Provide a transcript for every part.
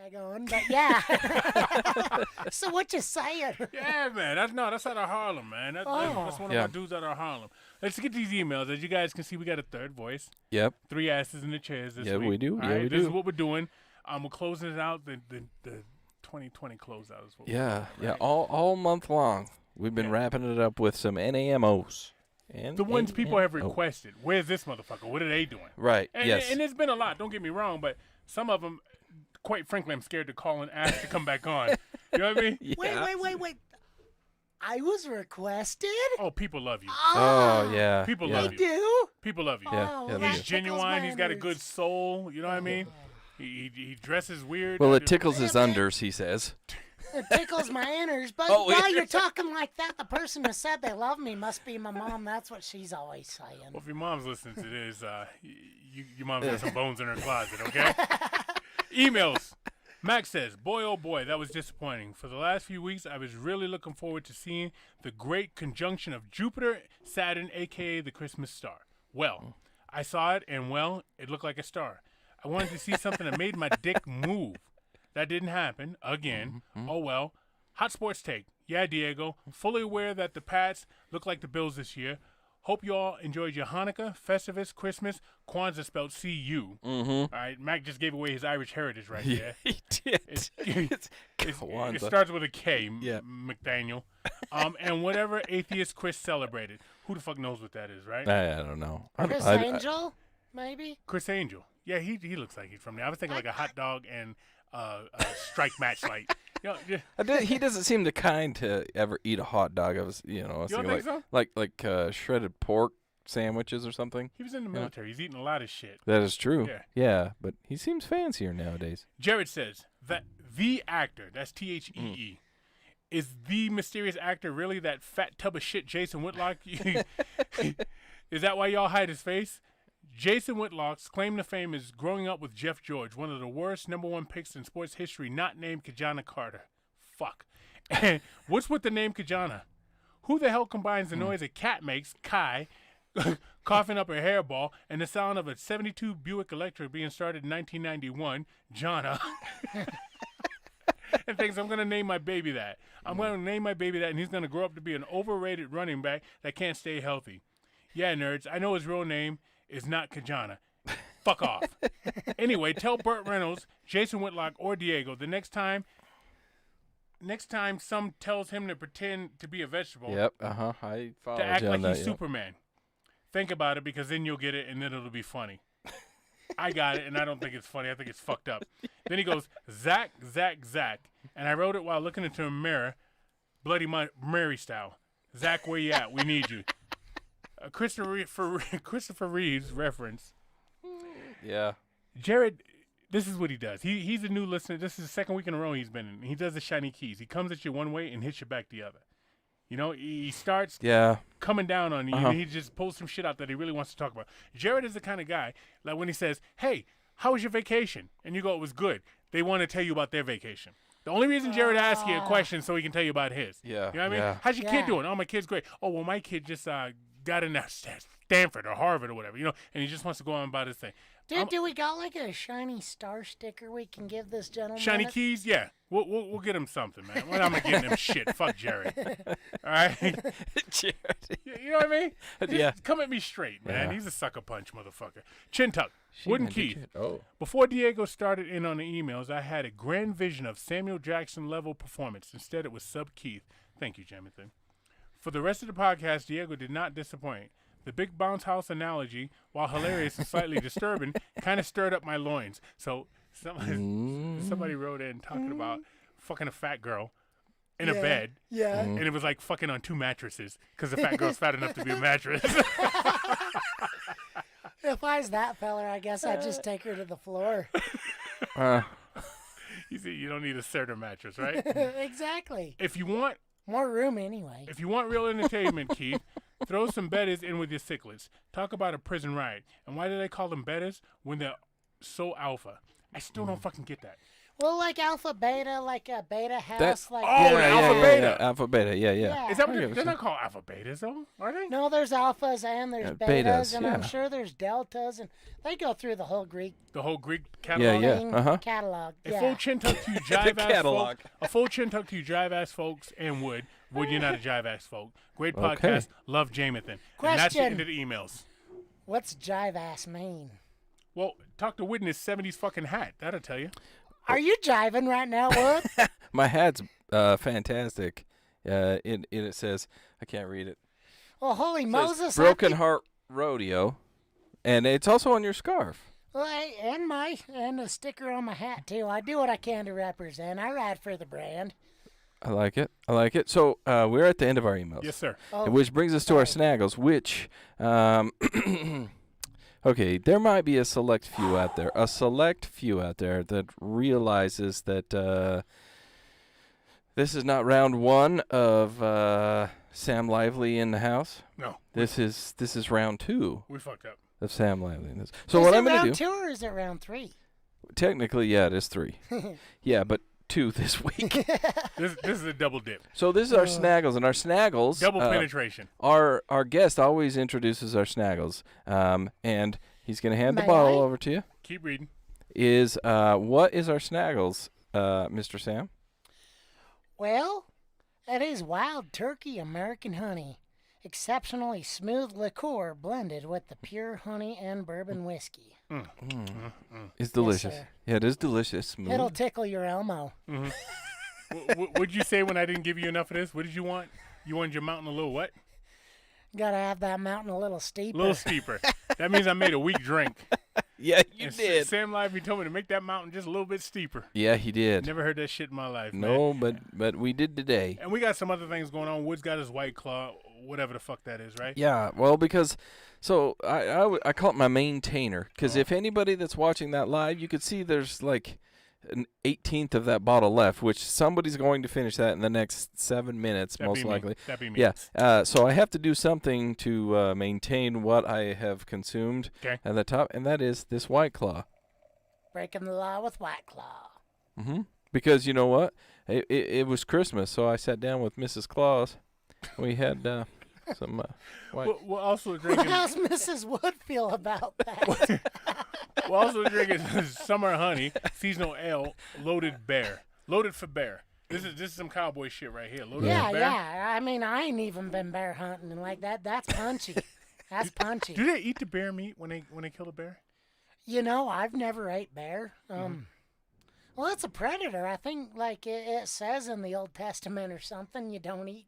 tag on, but yeah. So what you saying? Yeah, man. That's out of Harlem, man. That's one of our dudes out of Harlem. Let's get these emails. As you guys can see, we got a third voice. Yep. 3 asses in the chairs this week. Yeah, we do. All Yeah, right, we this do. is what we're doing. We're closing it out. The 2020 closeout is what we're doing, right? All month long. We've been wrapping it up with some NAMOs. The ones people have requested. Where's this motherfucker? What are they doing? Right, And, yes. And there's been a lot. Don't get me wrong, but some of them, quite frankly, I'm scared to call and ask to come back on. You know what I mean? Yeah. Wait. I was requested? Oh, people love you. Oh, yeah. People yeah. love They do? People love you. Yeah, Oh, yeah, that they He's do. tickles genuine. my He's got a innards. good soul. You know what I mean? He dresses weird. Well, it tickles his unders, he says. It tickles my inners. But Oh, while yeah. you're talking like that, the person who said they love me must be my mom. That's what she's always saying. Well, if your mom's listening to this, your mom's got some bones in her closet, okay? Emails. Max says, boy, oh boy, that was disappointing. For the last few weeks, I was really looking forward to seeing the great conjunction of Jupiter, Saturn, a.k.a. the Christmas star. Well, I saw it, and, well, it looked like a star. I wanted to see something that made my dick move. That didn't happen. Again. Oh, well. Hot sports take. Yeah, Diego. Fully aware that the Pats look like the Bills this year. Hope you all enjoyed your Hanukkah, Festivus, Christmas, Kwanzaa spelled C-U. All right, Mac just gave away his Irish heritage right there. He did. It Kwanzaa. starts with a K, Yeah. McDaniel. And whatever atheist Chris celebrated. Who the fuck knows what that is, right? I don't know. Chris Angel, maybe? Chris Angel. Yeah, he looks like he's from there. I was thinking like a hot dog and a strike match light. You know, yeah. He doesn't seem the kind to ever eat a hot dog. I was don't thinking think so? like shredded pork sandwiches or something. He was in the military. He's eating a lot of shit. That is true. Yeah. Yeah, but he seems fancier nowadays. Jared says that the actor, that's Thee, is the mysterious actor really that fat tub of shit Jason Whitlock? Is that why y'all hide his face? Jason Whitlock's claim to fame is growing up with Jeff George, one of the worst #1 picks in sports history, not named Kajana Carter. Fuck. And what's with the name Kajana? Who the hell combines the noise a cat makes, Kai, coughing up a hairball, and the sound of a 72 Buick Electra being started in 1991, Jana, and thinks I'm going to name my baby that. I'm going to name my baby that, and he's going to grow up to be an overrated running back that can't stay healthy. Yeah, nerds, I know his real name is not Kajana. Fuck off. Anyway, tell Burt Reynolds, Jason Whitlock, or Diego the next time some tells him to pretend to be a vegetable, Yep. I followed to act you on like that. he's yeah. Superman. Think about it, because then you'll get it, and then it'll be funny. I got it, and I don't think it's funny. I think it's fucked up. Then he goes, Zach, and I wrote it while looking into a mirror, Bloody Mary style. Zach, where you at? We need you. Christopher Reeves reference. Yeah. Jared, this is what he does. He's a new listener. This is the second week in a row he's been in. He does the shiny keys. He comes at you one way and hits you back the other. You know, he starts coming down on you, and he just pulls some shit out that he really wants to talk about. Jared is the kind of guy, like when he says, hey, how was your vacation? And you go, it was good. They want to tell you about their vacation. The only reason Jared asks you a question so he can tell you about his. Yeah. You know what I mean? Yeah. How's your kid doing? Oh, my kid's great. Oh, well, my kid just got in Stanford or Harvard or whatever, you know, and he just wants to go on about his thing. Dude, do we got like a shiny star sticker we can give this gentleman? Shiny keys? Yeah. We'll get him something, man. Well, I'm not getting him shit. Fuck Jared. All right? Jared. You know what I mean? Yeah. Just come at me straight, man. Yeah. He's a sucker punch, motherfucker. Chin tuck. Wooden Keith. Oh. Before Diego started in on the emails, I had a grand vision of Samuel Jackson level performance. Instead, it was sub Keith. Thank you, Jonathan. For the rest of the podcast, Diego did not disappoint. The big bounce house analogy, while hilarious and slightly disturbing, kind of stirred up my loins. So somebody wrote in talking about fucking a fat girl in a bed. Yeah. And it was like fucking on 2 mattresses because the fat girl's fat enough to be a mattress. If I was that feller, I guess I'd just take her to the floor. You see, you don't need a Serta mattress, right? Exactly. If you want More room anyway. If you want real entertainment, Keith, throw some betters in with your cichlids. Talk about a prison riot. And why do they call them betters when they're so alpha? I still don't fucking get that. Well, like alpha, beta, like a beta house. That- like Oh, the alpha beta. Alpha beta. Yeah. Yeah. Is that what Okay, they're not called alpha betas though? Are they? No, there's alphas and there's betas, betas, and I'm yeah. sure there's deltas, and they go through the whole Greek The whole Greek catalog. Yeah. thing, Uh-huh. catalog. A Yeah. full chin tuck to you jive ass catalog. folks. A full chin tuck to you jive ass folks and Wood. Wood, you're not a jive ass folk. Great podcast. Okay. Love Jamathan. And that's the Question. end of the emails. What's jive ass mean? Well, talk to Wood in his 70s fucking hat. That'll tell you. Are you jiving right now, Wood? My hat's fantastic. It says, I can't read it. Well, holy It says Moses! Broken Heart Rodeo, and it's also on your scarf. Well, and a sticker on my hat too. I do what I can to represent. I ride for the brand. I like it. I like it. So we're at the end of our emails. Yes, sir. Oh, Which brings us to our snaggles, which, okay, there might be a select few out there that realizes that this is not round one of Sam Lively in the house. No, This is round two we fucked up. of Sam Lively in this. So is what it I'm going round to do, 2 or is it round 3? technically, yeah, it is 3. Yeah, but 2 this week. This is a double dip. So this is our snaggles, and our snaggles. Double penetration. Our guest always introduces our snaggles, and he's going to hand the May bottle I? over to you. Keep reading. Is what is our snaggles, Mr. Sam? Well, it is wild turkey American honey. Exceptionally smooth liqueur blended with the pure honey and bourbon whiskey. It's delicious. sir. Yeah, it is delicious. Smooth. It'll tickle your Elmo. What'd you say when I didn't give you enough of this? What did you want? You wanted your mountain a little what? Gotta have that mountain a little A steeper. little steeper. That means I made a weak drink. Yeah, you And did. Sam Lively told me to make that mountain just a little bit steeper. Yeah, he did. Never heard that shit in my life, man. No, but we did today. And we got some other things going on. Wood's got his White Claw, whatever the fuck that is, right? Yeah, well, because so I call it my maintainer, because if anybody that's watching that live, you could see there's like an 18th of that bottle left, which somebody's going to finish that in the next 7 minutes, That'd most be me. likely. That'd be me. Yeah. So I have to do something to maintain what I have consumed Okay. at the top, and that is this White Claw. Breaking the law with White Claw. Because you know what? It was Christmas, so I sat down with Mrs. Claus. We had some white. We're also What drinking. does Mrs. Wood feel about that? We're also drinking summer honey, seasonal ale, loaded bear, loaded for bear. This is some cowboy shit right here. Loaded yeah, for bear. yeah. I mean, I ain't even been bear hunting and like that. That's punchy. That's punchy. Do they eat the bear meat when they kill the bear? You know, I've never ate bear. Well, it's a predator. I think, like it says in the Old Testament or something, you don't eat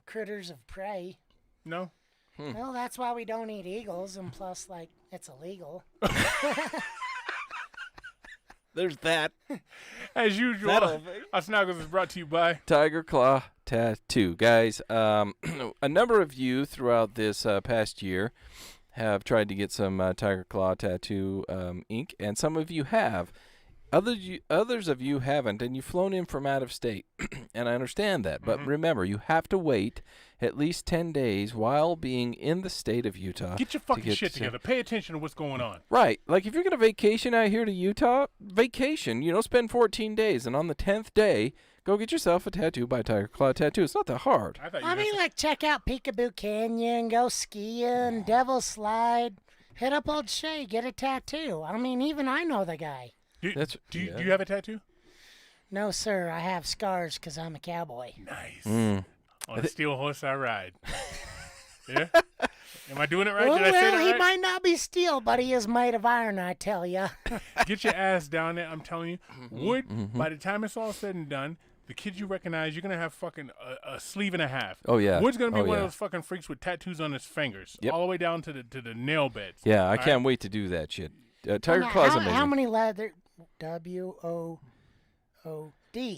critters of prey. No. Well, that's why we don't eat eagles, and plus, like, it's illegal. There's that. As usual, our Snuggles is brought to you by. Tiger Claw Tattoo. Guys, a number of you throughout this past year have tried to get some Tiger Claw Tattoo ink, and some of you have. Others of you haven't, and you've flown in from out of state, and I understand that. But remember, you have to wait at least 10 days while being in the state of Utah. Get your fucking shit together. Pay attention to what's going on. Right. Like, if you're going to vacation out here to Utah, vacation. You know, spend 14 days, and on the 10th day, go get yourself a tattoo by Tiger Claw Tattoo. It's not that hard. I mean, like, check out Peekaboo Canyon, go skiing, Devil's Slide, hit up Old Shay, get a tattoo. I mean, even I know the guy. Do you have a tattoo? No, sir, I have scars because I'm a cowboy. Nice. On a steel horse I ride. Yeah? Am I doing it right? Well, Did I say that he right? might not be steel, but he is made of iron, I tell ya. Get your ass down there. I'm telling you. Wood, by the time it's all said and done, the kids you recognize, you're going to have fucking a sleeve and a half. Oh, yeah. Wood's going to be Oh, one yeah. of those fucking freaks with tattoos on his fingers. Yep. All the way down to the nail beds. Yeah, I All can't wait to do that shit. Tiger Now, Claw's how, amazing. how many leather? W-O-O-D.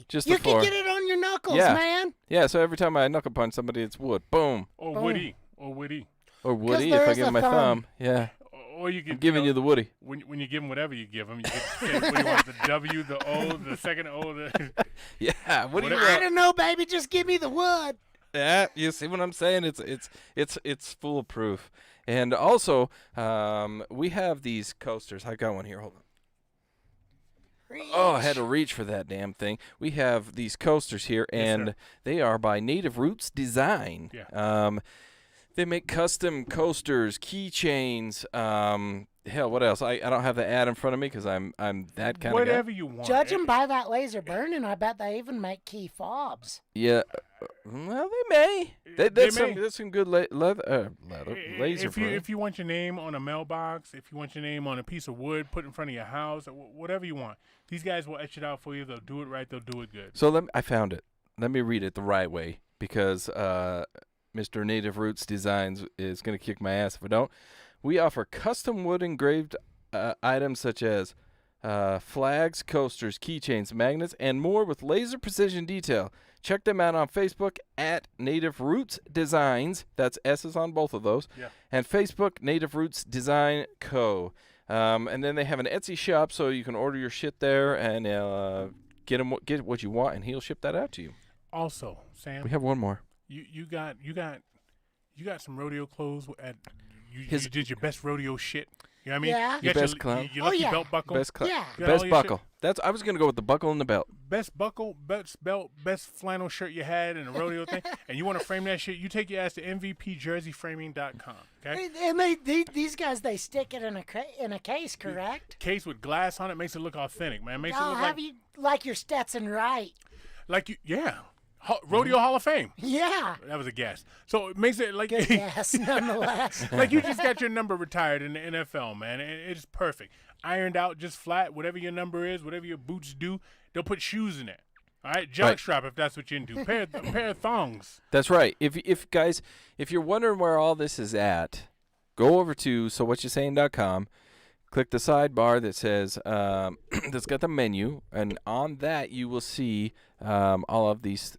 Just you the four. can get it on your knuckles, Yeah. man. Yeah, so every time I knuckle punch somebody, it's wood. Boom. Or Boom. Woody. Or Woody. Or woody if there I is give a him my thumb. thumb. Yeah. Or you can I'm giving you the woody. when you give him whatever you give him, you can say what do you want, the W, the O, the second O, the Yeah. What do you Whatever. I want? don't know, baby. Just give me the wood. Yeah, you see what I'm saying? It's foolproof. And also, we have these coasters. I got one here. Hold on. Oh, I had to reach for that damn thing. We have these coasters here, and sir. they are by Native Roots Design. Yeah. They make custom coasters, keychains. Hell, what else? I don't have the ad in front of me because I'm that kind of guy. Whatever you want. Judging by that laser burning, I bet they even make key fobs. Yeah. Well, they may. That's some good leather laser. If you want your name on a mailbox, if you want your name on a piece of wood put in front of your house, whatever you want, these guys will etch it out for you. They'll do it right. They'll do it good. So I found it. Let me read it the right way because Mr. Native Roots Designs is going to kick my ass if I don't. We offer custom wood engraved items such as flags, coasters, keychains, magnets, and more with laser precision detail. Check them out on Facebook at Native Roots Designs. That's S's on both of those. Yeah. And Facebook, Native Roots Design Co. And then they have an Etsy shop, so you can order your shit there and get what you want, and he'll ship that out to you. Also, Sam, We have one more. you got some rodeo clothes at. You did your best rodeo shit. You know what I mean? Yeah. You Your got best clown? Your lucky yeah. belt buckle. Yeah. You got all Best your buckle. I was gonna go with the buckle and the belt. Best buckle, best belt, best flannel shirt you had in a rodeo thing, and you want to frame that shit, you take your ass to mvpjerseyframing.com, okay? And these guys, they stick it in a case, correct? Case with glass on it makes it look authentic, man. Makes it Oh, look have you like your Stetson right? like you, yeah. Rodeo Hall of Fame. Yeah. That was a guess. So it makes it like Good guess, nonetheless. like you just got your number retired in the NFL, man. It's perfect. Ironed out, just flat, whatever your number is, whatever your boots do, they'll put shoes in it. All right, jockstrap if that's what you're into. A pair of thongs. That's right. If guys, if you're wondering where all this is at, go over to SoWhutChuSayin.com. Click the sidebar that says that's got the menu, and on that you will see all of these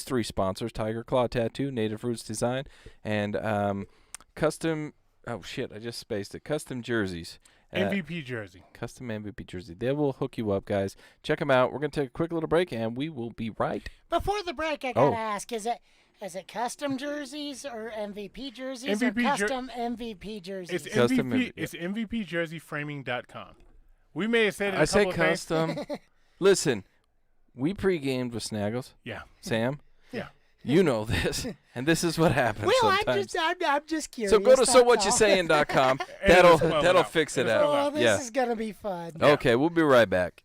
three sponsors: Tiger Claw Tattoo, Native Roots Design, and custom. Oh shit! I just spaced it. Custom jerseys. MVP jersey. Custom MVP jersey. They will hook you up, guys. Check them out. We're gonna take a quick little break, and we will be right. Before the break, I gotta ask: is it custom jerseys or MVP jerseys or custom MVP jerseys? It's Custom MVP. It's mvpjerseyframing.com. We may have said it. I say custom. Listen, we pre-gamed with Snaggles. Yeah. Sam. Yeah. You know this, and this is what happens well, sometimes. I'm just curious. So go to that's all. SoWhutChuSayin.com. And it'll spell it that'll out. fix it It'll out. Oh, this Yeah. is gonna be fun. Okay, we'll be right back.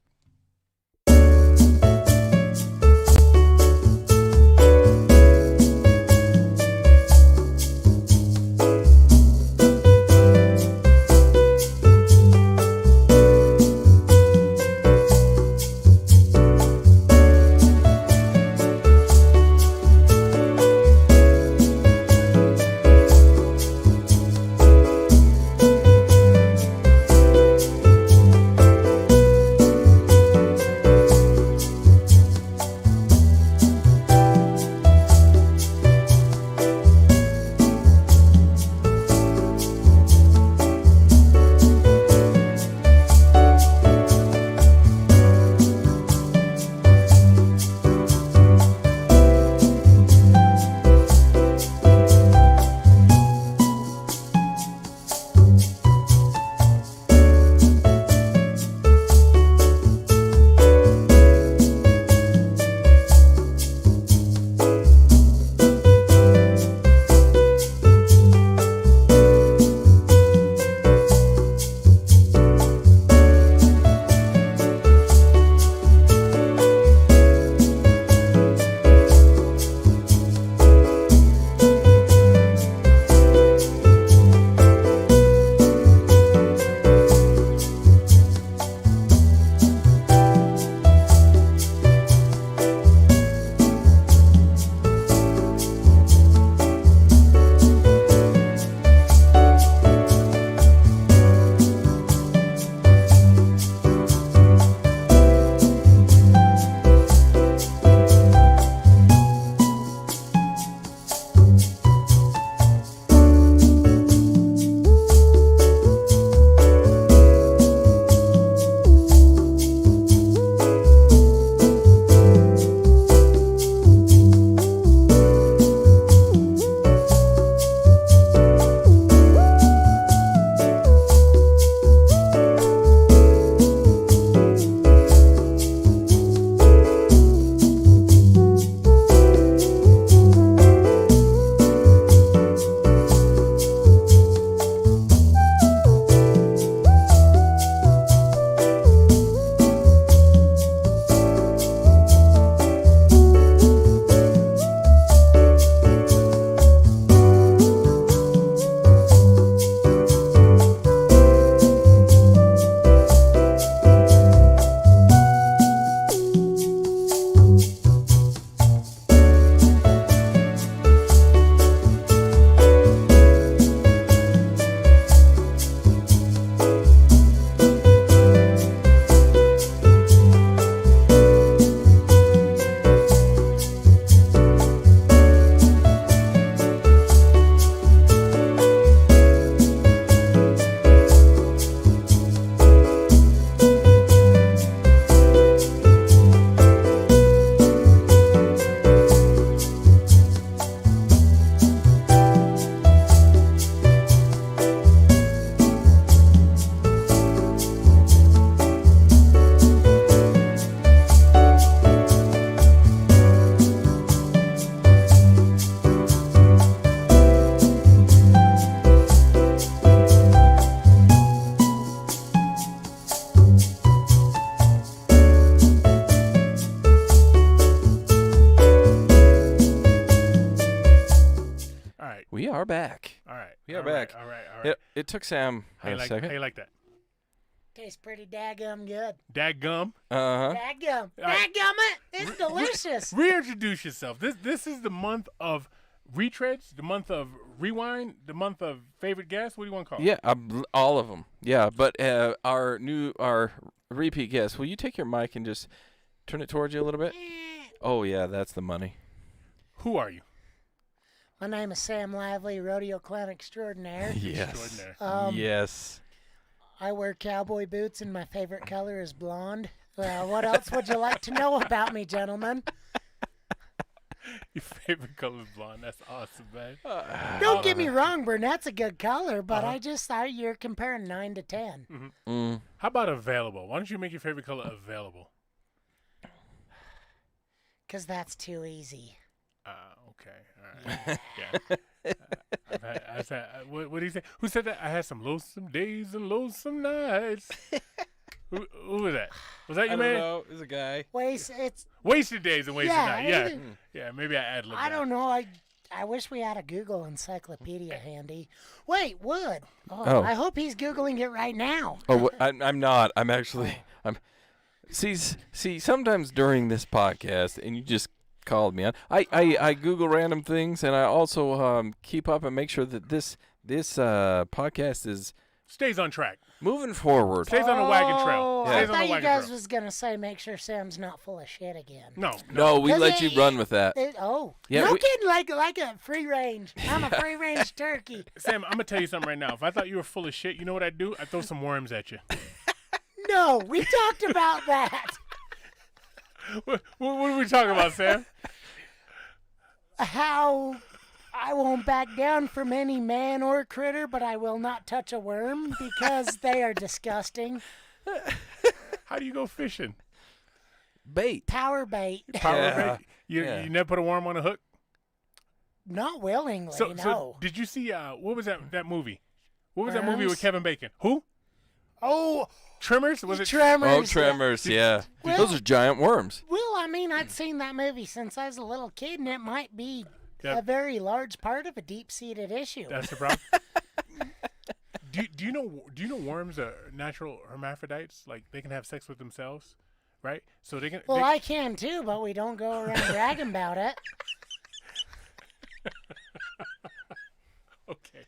We are all right, back. All right. It took Sam How you a like, second. how you like that? Tastes pretty daggum good. Dadgum. Daggum. right. Dadgummit. It's delicious. Reintroduce yourself. This is the month of retreads, the month of rewind, the month of favorite guests. What do you want to call it? Yeah, all of them. Yeah, but our repeat guest, will you take your mic and just turn it towards you a little bit? Oh, yeah, that's the money. Who are you? My name is Sam Lively, rodeo clown extraordinaire. Yes. Extraordinary. Yes. I wear cowboy boots and my favorite color is blonde. What else would you like to know about me, gentlemen? Your favorite color is blonde. That's awesome, man. Don't get me wrong, brunette's a good color, but I just thought you're comparing 9 to 10. How about available? Why don't you make your favorite color available? Because that's too easy. Okay. All right. Yeah. What did he say? Who said that? I had some lonesome days and lonesome nights. who was that? Was that I you, don't man? know. It's a guy. Wasted days and wasted Yeah, nights. Yeah. it- Yeah, maybe I ad-libbed I that. don't know. I wish we had a Google encyclopedia handy. Wait, Wood. Oh. I hope he's Googling it right now. Oh, I'm not. I'm actually. See, sometimes during this podcast, and you just called me on. I Google random things, and I also keep up and make sure that this podcast is Stays on track. moving forward. Stays on the wagon trail. Oh, Stays I on the thought you wagon guys trail. was gonna say make sure Sam's not full of shit again. No. No, we 'Cause let you run with that. Yeah, no we- kidding, like a free range. I'm a free range turkey. Sam, I'm going to tell you something right now. If I thought you were full of shit, you know what I'd do? I'd throw some worms at you. No, we talked about that. What are we talking about, Sam? How I won't back down from any man or critter, but I will not touch a worm because they are disgusting. How do you go fishing? Bait. Power bait. Power Yeah. bait? You Yeah. never put a worm on a hook? Not willingly, So no. did you see, what was that movie? What was that Worms? movie with Kevin Bacon? Who? Oh, Tremors? Was it? Tremors. Oh, tremors. Yeah. Well- Those are giant worms. Well, I mean, I'd seen that movie since I was a little kid, and it might be Yeah. a very large part of a deep-seated issue. That's the problem. Do you know worms are natural hermaphrodites? Like they can have sex with themselves, right? So they can. Well, I can too, but we don't go around bragging about it. Okay.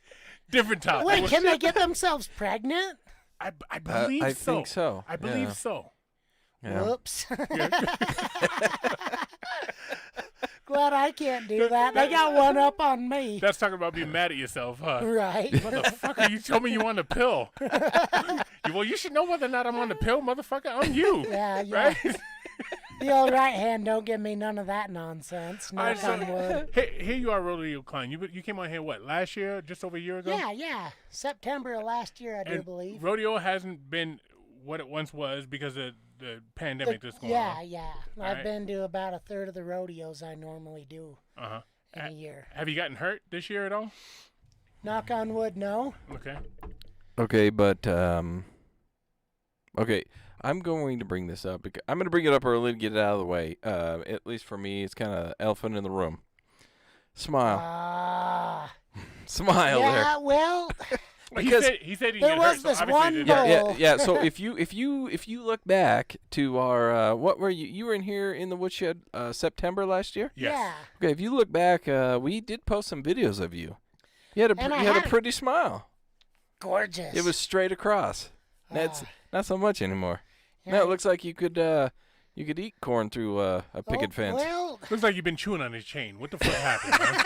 Different topic. Wait, can they get themselves pregnant? I believe I so. think so. I believe Yeah. so. Yeah. Whoops. Glad I can't do that. They got one up on me. That's talking about being mad at yourself, huh? Right. Motherfucker, you told me you wanted a pill. Well, you should know whether or not I'm on the pill, motherfucker. I'm you. Yeah, yeah. Right? The old right hand don't give me none of that nonsense. All right, Knock so on wood. here you are, Rodeo Clown. You came on here, what, last year? Just over a year ago? Yeah. September of last year, I do And believe. rodeo hasn't been what it once was because of the pandemic that's going on. Yeah. I've Alright. been to about a third of the rodeos I normally do Uh-huh. in a year. Have you gotten hurt this year at all? Knock on wood, no. Okay. Okay, but okay, I'm going to bring this up because I'm going to bring it up early to get it out of the way. At least for me, it's kind of elephant in the room. Smile, Ah. smile there. Yeah, well, Well, Because he said he there didn't get was hurt, so this obviously one he didn't bull. hurt. Yeah. So if you look back to our what were you were in here in the woodshed September last year? Yes. yeah. Okay, if you look back, we did post some videos of you. You had And I you had a had it. pretty smile. Gorgeous. It was straight across. That's not so much anymore. yeah. No, it looks like you could eat corn through a picket fence. Well, Looks like you've been chewing on his chain. What the fuck happened, man?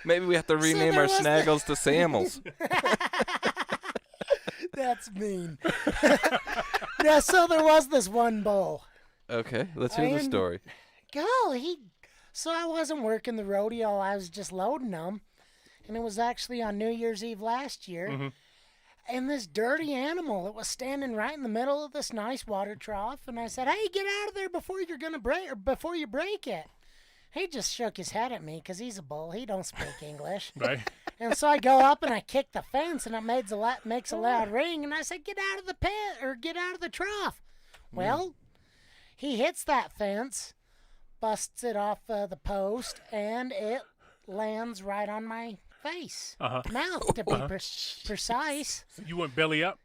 Maybe we have to rename there our was the- snaggles to Samuels. that's mean. Yeah, so there was this one bull. Okay, let's hear the And- story. Golly, so I wasn't working the rodeo. I was just loading them. And it was actually on New Year's Eve last year. Mhm. And this dirty animal that was standing right in the middle of this nice water trough. And I said, hey, get out of there before you're going to break, or before you break it. He just shook his head at me because he's a bull. He don't speak English. Right? And so I go up and I kick the fence and it makes a loud ring. And I said, get out of the pit or get out of the trough. Well, he hits that fence, busts it off the post, and it lands right on my face, Uh-huh. mouth to be Uh-huh. precise. So you went belly up?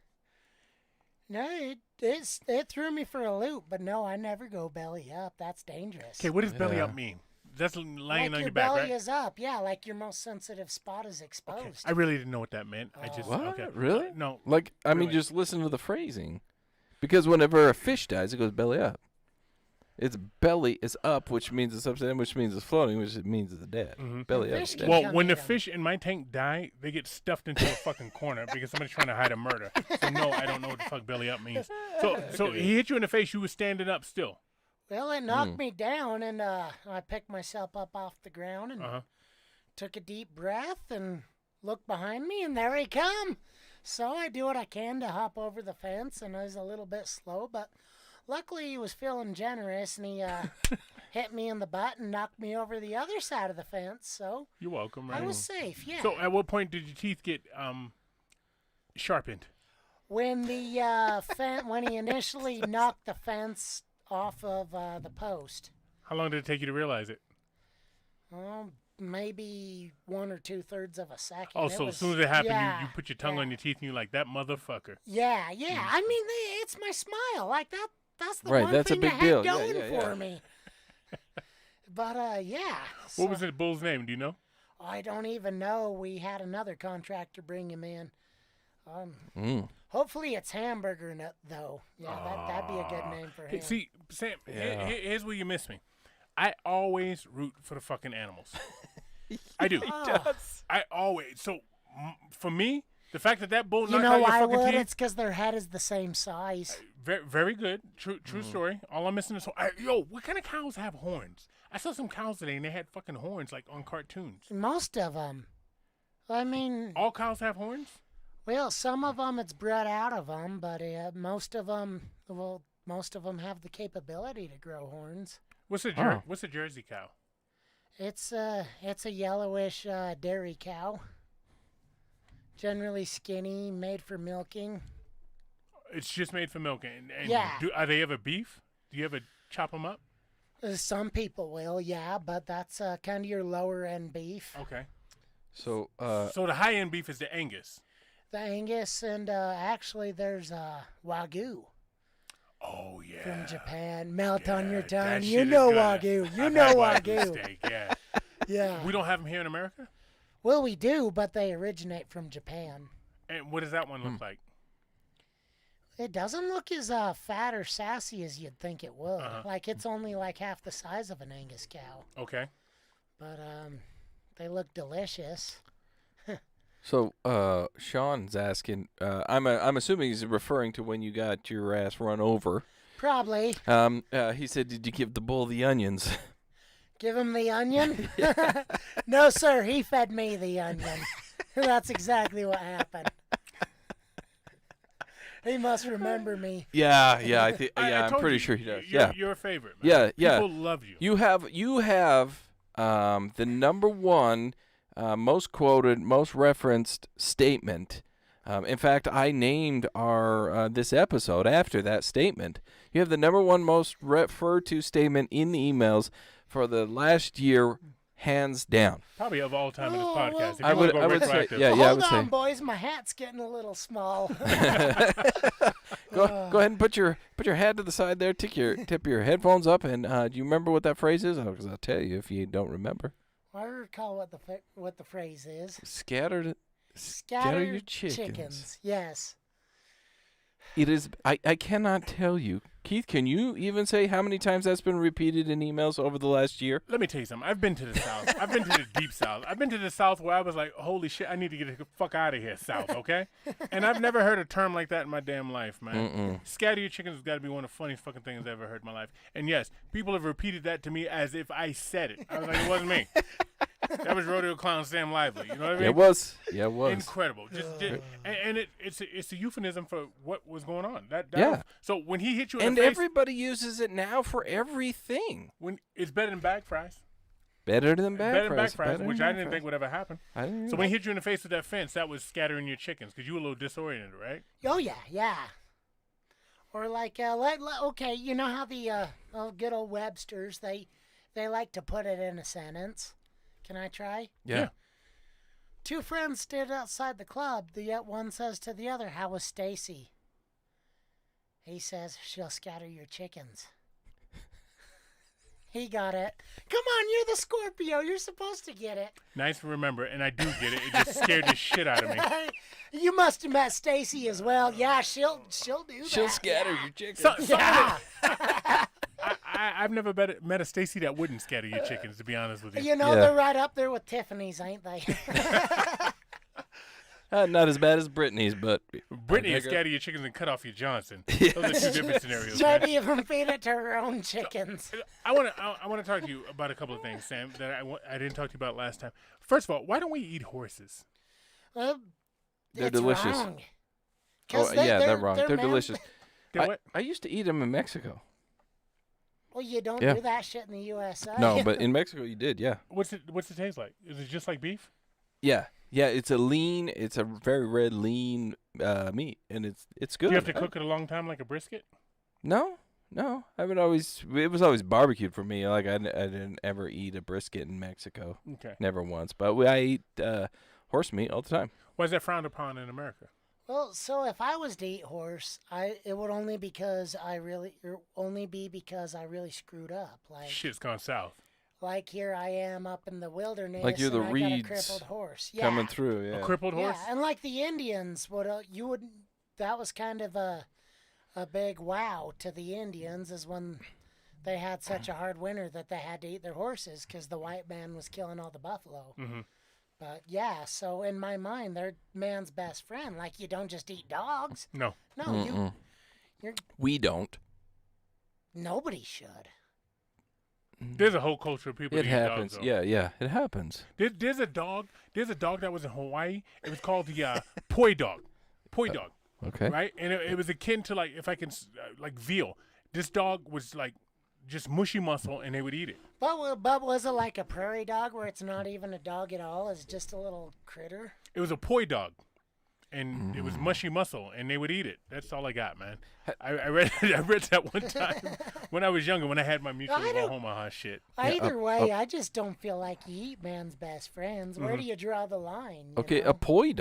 No, it threw me for a loop, but no, I never go belly up. That's dangerous. Okay, what does belly Yeah. up mean? That's laying like on your your back, belly right? is up, yeah, like your most sensitive spot is exposed. Okay. I really didn't know what that meant. I just What? okay. Really? No. Like, I mean, Really? just listen to the phrasing. Because whenever a fish dies, it goes belly up. Its belly is up, which means it's upside down, which means it's floating, which means it's dead. Mhm. Belly up. Fish is can dead. Well, come when the eat 'em. fish in my tank die, they get stuffed into a fucking corner because somebody's trying to hide a murder. So no, I don't know what the fuck belly up means. So he hit you in the face. You were standing up still. Well, it knocked me down, and I picked myself up off the ground and Uh-huh. took a deep breath and looked behind me, and there he come. So I do what I can to hop over the fence, and I was a little bit slow, but luckily he was feeling generous, and he hit me in the butt and knocked me over the other side of the fence. So You're welcome. I Right? was safe. Yeah. So at what point did your teeth get sharpened? When the when he initially knocked the fence off of the post. How long did it take you to realize it? Maybe 1 or 2/3 of a second. Oh, It so was- as soon as it happened, yeah, you put your tongue on your teeth and you're like, that motherfucker. Yeah, yeah. I mean, it's my smile. Like that. That's the Right, one that's a thing big I deal. had Yeah, going yeah, for yeah. me. But yeah. What was the bull's name? Do you know? I don't even know. We had another contractor bring him in. Mm. Hopefully it's Hamburger Nut though. Yeah, that'd be a good name for Hey, him. see, Sam, Yeah. here's where you miss me. I always root for the fucking animals. I do. I always. So for me, the fact that bull you knocked know out your why fucking would? teeth, It's because their head is the same size. very, very good. True story. All I'm missing is yo. What kind of cows have horns? I saw some cows today and they had fucking horns like on cartoons. Most of them. I mean, All cows have horns? well, some of them it's bred out of them, but most of them, most of them have the capability to grow horns. What's a Oh. what's a Jersey cow? It's a yellowish dairy cow. Generally skinny, made for milking. It's just made for milk. And Yeah. Are they ever beef? Do you ever chop them up? Some people will, yeah, but that's kind of your lower end beef. Okay. So, So the high end beef is the Angus. The Angus, and actually there's Wagyu Oh yeah. from Japan. Melt on your that tongue. shit You is know good. Wagyu. You I've know had Wagyu Wagyu. steak, yeah. Yeah. We don't have them here in America. Well, we do, but they originate from Japan. And what does that one look like? It doesn't look as fat or sassy as you'd think it would. Uh-huh. Like it's only like half the size of an Angus cow, Okay. but they look delicious. Sean's asking. I'm assuming he's referring to when you got your ass run over. Probably He said, "Did you give the bull the onions?" give him the onion. No, sir, he fed me the onion. That's exactly what happened. He must remember me. yeah. I I'm told pretty you, sure he does. You're, Yeah. You're a favorite, man. Yeah. People love you. You have the number one most quoted, most referenced statement. In fact, I named our this episode after that statement. You have the number one most referred to statement in the emails for the last year, hands down. Probably of all time in this Oh, podcast. well- If you I want to would- go I would say- retroactive. yeah, I Hold would on, say. boys. My hat's getting a little small. Go ahead and put your head to the side there. Tip your headphones up. And do you remember what that phrase is? Because I'll tell you if you don't remember. I recall what the phrase is. Scatter your chickens. Yes. It is. I cannot tell you, Keith. Can you even say how many times that's been repeated in emails over the last year? Let me tell you something. I've been to the South. I've been to the deep South. I've been to the South where I was like, holy shit, I need to get the fuck out of here, South, okay? And I've never heard a term like that in my damn life, man. Scatter your chickens has got to be one of the funniest fucking things I've ever heard in my life. And yes, people have repeated that to me as if I said it. I was like, it wasn't me. That was Rodeo Clown Sam Lively. You know what I mean? It was. Yeah, it was. Incredible. And it's a euphemism for what was going on. That Yeah. So when he hit you in And the face, everybody uses it now for everything. when it's better than bag fries. Better than bad Better than back fries. fries, better which than I bad didn't fries. think would ever happen. I didn't So when he hit you in the face with that fence, that was scattering your chickens because you were a little disoriented, right? Oh yeah. Or like, okay, you know how the good old Websters they like to put it in a sentence. Can I try? Yeah. Two friends stood outside the club. The one says to the other, "How was Stacy?" He says, "She'll scatter your chickens." He got it. Come on, you're the Scorpio. You're supposed to get it. Nice to remember, and I do get it. It just scared the shit out of me. You must have met Stacy as well. Yeah, she'll do that. She'll scatter your chickens. Yeah. I've never met a Stacy that wouldn't scatter your chickens, to be honest with you. You know, they're right up there with Tiffany's, ain't they? Not as bad as Brittany's, but Brittany will scatter your chickens and cut off your Johnson. Those are two different scenarios. Maybe even feed it to her own chickens. I want to talk to you about a couple of things, Sam, that I didn't talk to you about last time. First of all, why don't we eat horses? They're It's delicious. Wrong. Oh, they're wrong. They're delicious. What? I used to eat them in Mexico. Well, you don't Yeah. do that shit in the USA. No, but in Mexico you did, yeah. What's it taste like? Is it just like beef? Yeah. Yeah, it's a very red lean meat, and it's good. Do you have to cook it a long time like a brisket? No. It was always barbecued for me. Like I didn't ever eat a brisket in Mexico. Okay. Never once. But I eat horse meat all the time. Why is that frowned upon in America? Well, so if I was to eat horse, it would only be because I really screwed up. Shit's gone south. Like here I am up in the wilderness, Like you're the and I got reeds a crippled horse. coming through. Yeah. A crippled horse? Yeah, and like the Indians that was kind of a big wow to the Indians, is when they had such a hard winter that they had to eat their horses because the white man was killing all the buffalo. Mm-hmm. But yeah, so in my mind, they're man's best friend. Like, you don't just eat dogs. No. No, We don't. nobody should. There's a whole culture of people It that eat happens. dogs, though. Yeah, it happens. There's a dog that was in Hawaii. It was called the poi dog. Poi dog. Okay. Right? And it was akin to, like, if I can, like veal. This dog was, like, just mushy muscle, and they would eat it. But was it like a prairie dog where it's not even a dog at all? It's just a little critter? It was a poi dog. And it was mushy muscle, and they would eat it. That's all I got, man. I read that one time when I was younger, when I had my mutual of Omaha shit. Either way, I just don't feel like you eat man's best friends. Where do you draw the line? Okay, you know? a poi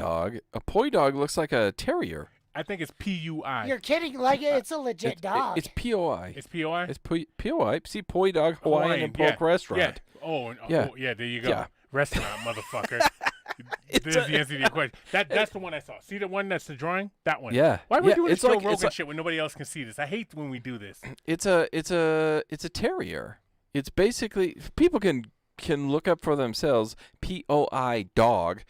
dog looks like a terrier. I think it's PUI. You're kidding. Like, it's a legit dog. It's POI. It's POI? It's POI. See, poi dog Hawaiian and pork restaurant. Yeah. Oh, yeah, there you go. Yeah. Restaurant, motherfucker. There's the answer to your question. That's the one I saw. See the one that's the drawing? That one. Yeah. Why are we doing this Joe like, Rogan shit when nobody else can see this? I hate when we do this. It's a terrier. It's basically, people can look up for themselves. POI dog.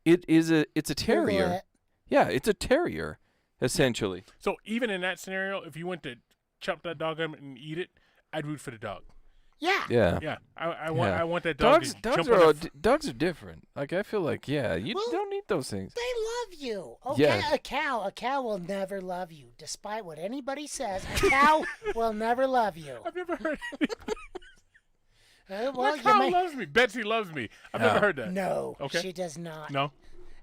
It's a terrier. Google it. Yeah, it's a terrier, essentially. So even in that scenario, if you went to chop that dog up and eat it, I'd root for the dog. Yeah. Yeah. Yeah, I want that dog to Dogs jump on dogs are different. Like, I feel like, you Well, don't need those things. They love you. Okay, Yeah. a cow will never love you, despite what anybody says. A cow will never love you. I've never heard Well, My you cow may... loves me. Betsy loves me. I've never heard that. No, Okay. she does not. No?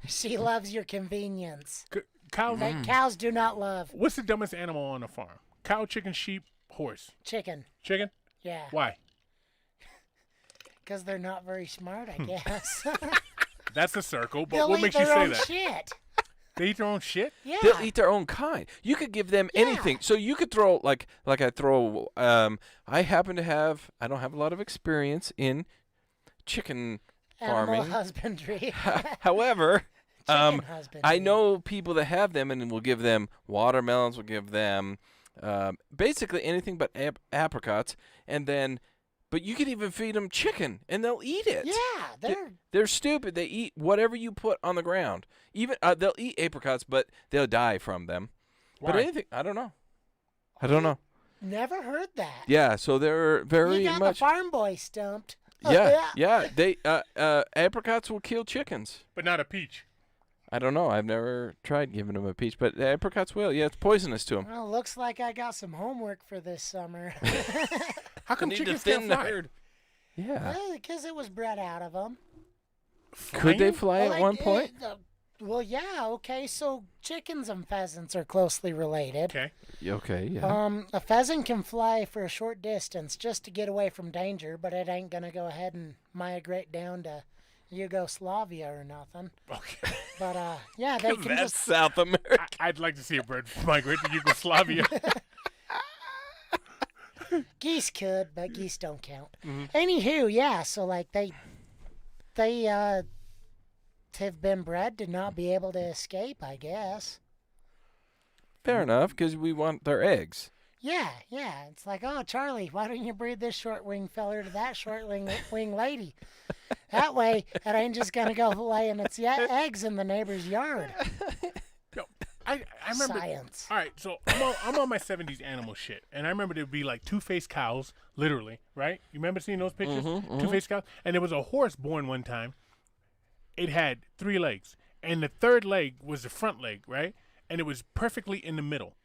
She loves your convenience. Cows. Cows do not love What's the dumbest animal on a farm? Cow, chicken, sheep, horse. chicken. Chicken? Yeah, Why? because they're not very smart, I guess. That's a circle, but They'll what eat makes you their say own that? shit. They eat their own shit? Yeah. They'll eat their own kind. You could give them anything. So you could throw like I throw. I happen to have. I don't have a lot of experience in chicken Animal farming. husbandry. However, Chicken husbandry. I know people that have them, and we'll give them watermelons. We'll give them basically anything but apricots, and then. But you could even feed them chicken, and they'll eat it. Yeah, They're stupid. They eat whatever you put on the ground. Even they'll eat apricots, but they'll die from them. Why? But anything, I don't know. I don't know. never heard that. Yeah, so they're very You got much. the farm boy stumped. Yeah. They apricots will kill chickens. But not a peach. I don't know. I've never tried giving them a peach, but the apricots will. Yeah, it's poisonous to them. Well, looks like I got some homework for this summer. How come Need to chickens thin can't the fly? herd. Yeah. Because it was bred out of them. Could they Flying? fly at one point? Well, yeah, okay, so chickens and pheasants are closely related. Okay. Okay, yeah. A pheasant can fly for a short distance just to get away from danger, but it ain't gonna go ahead and migrate down to Yugoslavia or nothing. Okay. But yeah, they can That's just South America. I'd like to see a bird migrate to Yugoslavia. geese could, but geese don't count. Mhm. Anywho, yeah, so like they have been bred to not be able to escape, I guess. Fair enough, because we want their eggs. Yeah, it's like, oh, Charlie, why don't you breed this short-winged feller to that short-winged lady? That way, it ain't just gonna go laying its eggs in the neighbor's yard. Yo, I remember. Science. All right, so I'm on my 70s animal shit, and I remember there'd be like two-faced cows, literally, right? You remember seeing those pictures? Two-faced cows, and there was a horse born one time. It had 3 legs, and the third leg was the front leg, right? And it was perfectly in the middle.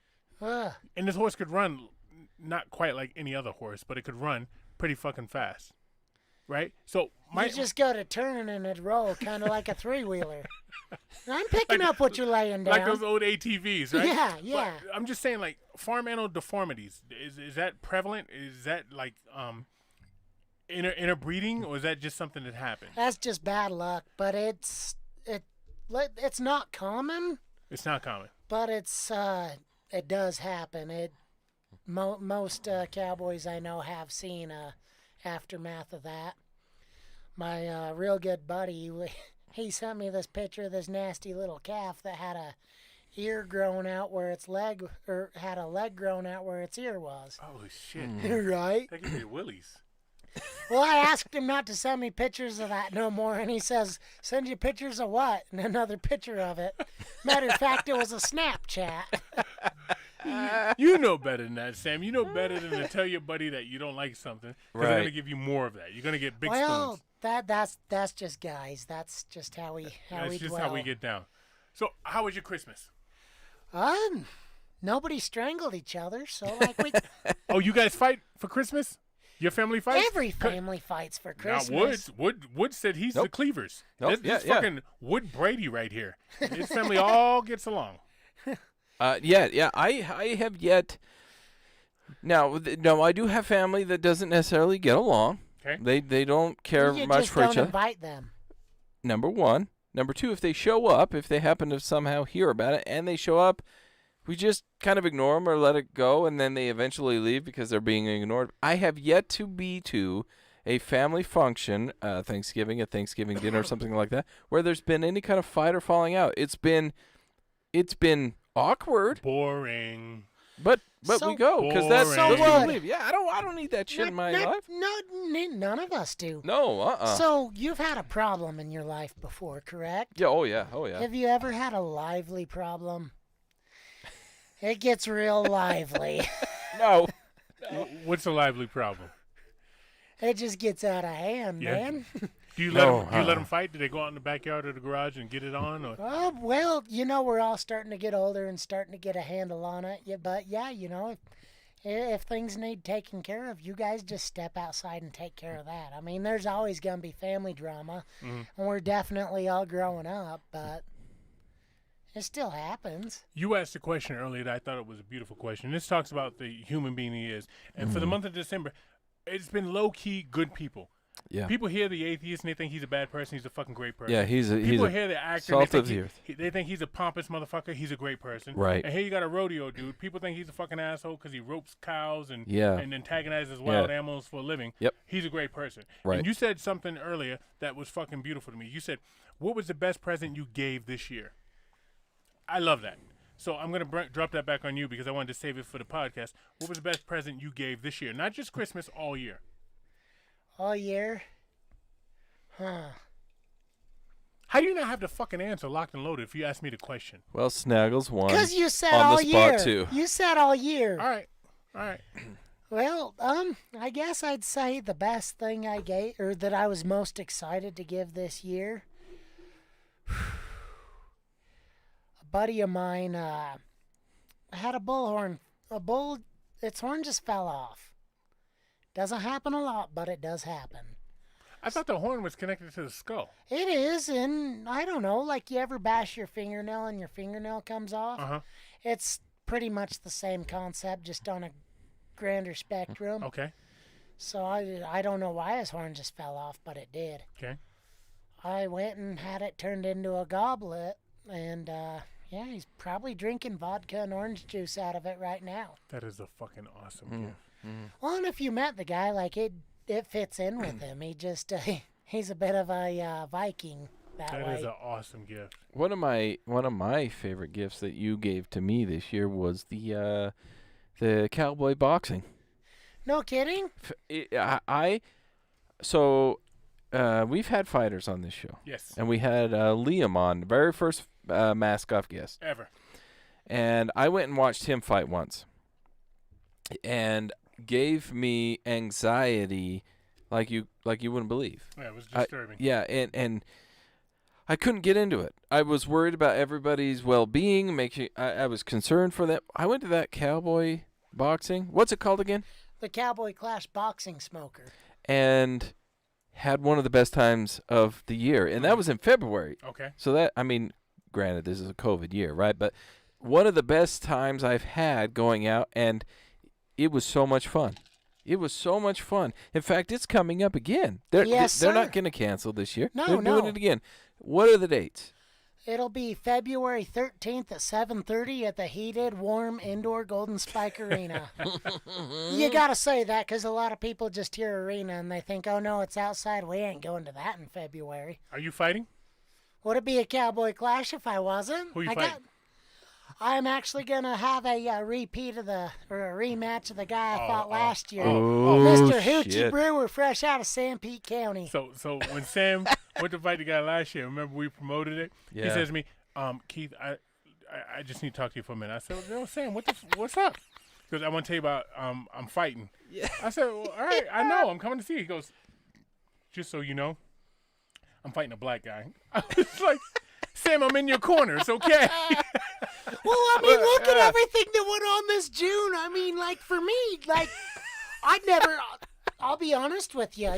Ugh. And this horse could run, not quite like any other horse, but it could run pretty fucking fast, right? So You just go to turn and it'd roll, kind of like a three-wheeler. I'm picking up what you're laying down. like those old ATVs, right? Yeah. But I'm just saying, like, farm animal deformities. Is that prevalent? Is that like interbreeding, or is that just something that happens? That's just bad luck, but it's not common, It's not common. but it does happen. Most cowboys I know have seen aftermath of that. My real good buddy, he sent me this picture of this nasty little calf that had a ear grown out where its leg, or had a leg grown out where its ear was. Oh shit! Right? That could be willies. Well, I asked him not to send me pictures of that no more, and he says, "Send you pictures of what?" And another picture of it. Matter of fact, it was a Snapchat. You know better than that, Sam. You know better than to tell your buddy that you don't like something, because they're Right. gonna give you more of that. You're gonna get big Well, spoons. that's just guys. That's just how we That's just dwell. how we get down. So, how was your Christmas? Nobody strangled each other, so like we Oh, you guys fight for Christmas? Your family fights? every family fights for Now, Christmas. Woods said he's the Nope. Cleavers. Nope, This yeah. fucking Wood Brady right here. His family all gets along. Yeah. I have yet. Now, no, I do have family that doesn't necessarily get along. Okay. They don't care You much just for don't each other. invite them. Number one. Number two, if they show up, if they happen to somehow hear about it and they show up, we just kind of ignore them or let it go, and then they eventually leave because they're being ignored. I have yet to be to a family function, Thanksgiving, a Thanksgiving dinner or something like that, where there's been any kind of fight or falling out. It's been awkward, Boring. but So we go because that's boring. those people So leave. Yeah, I don't need that shit in my life. None of us do. No, So you've had a problem in your life before, correct? Yeah, oh yeah. Have you ever had a lively problem? It gets real lively. No. What's a lively problem? It just gets out of hand, Yeah. man. Do you No, let them fight? Do they go out in the backyard or the garage and get it on? Or? Oh, well, we're all starting to get older and starting to get a handle on it. Yeah, but yeah, if things need taken care of, you guys just step outside and take care of that. I mean, there's always going to be family drama, and we're definitely all growing up, but it still happens. You asked a question earlier that I thought it was a beautiful question. This talks about the human being he is. And for the month of December, it's been low-key good people. Yeah. People hear the atheist and they think he's a bad person. He's a fucking great person. Yeah, he's People a hear the actor salt and of the earth. they think he's a pompous motherfucker. He's a great person. Right. And here you got a rodeo dude. People think he's a fucking asshole because he ropes cows and Yeah. and antagonizes wild Yeah. animals for a living. Yep. He's a great person. Right. And you said something earlier that was fucking beautiful to me. You said, what was the best present you gave this year? I love that. So I'm going to drop that back on you because I wanted to save it for the podcast. What was the best present you gave this year? Not just Christmas, all year. All year? Huh. How do you not have the fucking answer locked and loaded if you ask me the question? Well, Snaggles won. Because you said on all the spot year. too. You said all year. All right. Well, I guess I'd say the best thing I gave, or that I was most excited to give this year. A buddy of mine had a bullhorn. Its horn just fell off. Doesn't happen a lot, but it does happen. I thought the horn was connected to the skull. It is, and I don't know, like you ever bash your fingernail and your fingernail comes off? Uh-huh. It's pretty much the same concept, just on a grander spectrum. Okay. So I don't know why his horn just fell off, but it did. Okay. I went and had it turned into a goblet, and yeah, he's probably drinking vodka and orange juice out of it right now. That is a fucking awesome gift. Well, and if you met the guy, like it fits in with him. He just he's a bit of a Viking that That way. is an awesome gift. One of my favorite gifts that you gave to me this year was the cowboy boxing. No kidding. We've had fighters on this show, Yes. and we had Liam on, the very first Mask Off guest, Ever. and I went and watched him fight once, and gave me anxiety like you wouldn't believe. Yeah, it was disturbing. Yeah, and I couldn't get into it. I was worried about everybody's well-being. I was concerned for them. I went to that cowboy boxing. What's it called again? The Cowboy Clash Boxing Smoker. And had one of the best times of the year, and that was in February. Okay. So that, I mean, granted, this is a COVID year, right? But one of the best times I've had going out, and it was so much fun. It was so much fun. In fact, it's coming up again. They're Sir. not going to cancel this year. No, They're no. doing it again. What are the dates? It'll be February 13th at 7:30 at the heated, warm, indoor Golden Spike Arena. You gotta say that because a lot of people just hear arena and they think, oh no, it's outside. We ain't going to that in February. Are you fighting? Would it be a Cowboy Clash if I wasn't? Who you fighting? I'm actually gonna have a repeat of a rematch of the guy I fought last year. Oh, Mr. Hoochie shit. Brewer, fresh out of San Pete County. So when Sam went to fight the guy last year, remember we promoted it? Yeah. He says to me, Keith, I just need to talk to you for a minute. I said, well, Sam, what's up? Because I want to tell you about I'm fighting. Yeah. I said, well, all right, I know. I'm coming to see you. He goes, just so you know, I'm fighting a black guy. I was like, Sam, I'm in your corner. It's okay. Well, I mean, look at everything that went on this June. I mean, like, for me, like, I'll be honest with you.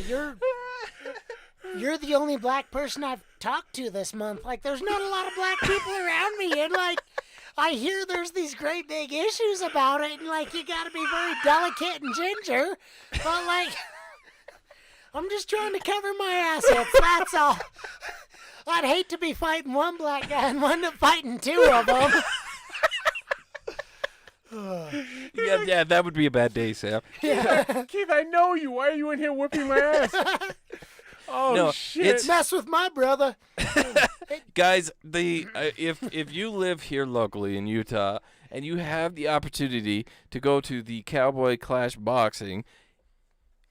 You're the only black person I've talked to this month. Like, there's not a lot of black people around me. And, like, I hear there's these great big issues about it. And, like, you got to be very delicate and ginger. But, like, I'm just trying to cover my assets. That's all. I'd hate to be fighting one black guy and wind up fighting two of them. Yeah, that would be a bad day, Sam. Keith, I know you. Why are you in here whipping my ass? Oh, No, shit. it's- Mess with my brother. Guys, if you live here locally in Utah and you have the opportunity to go to the Cowboy Clash Boxing,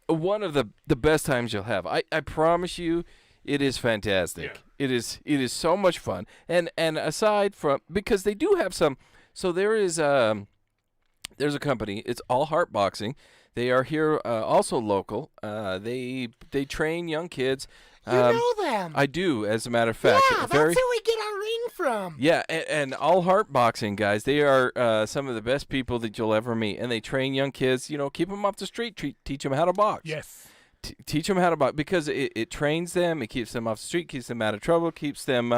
one of the best times you'll have. I promise you, it is fantastic. Yeah. It is so much fun. And aside from, because they do have some, so there's a company. It's All Heart Boxing. They are here, also local. They train young kids. You know them. I do, as a matter of fact. Yeah, that's who we get our ring from. Yeah, and All Heart Boxing, guys, they are some of the best people that you'll ever meet. And they train young kids, keep them off the street, teach them how to box. Yes. Teach them how to box because it trains them, it keeps them off the street, keeps them out of trouble, keeps them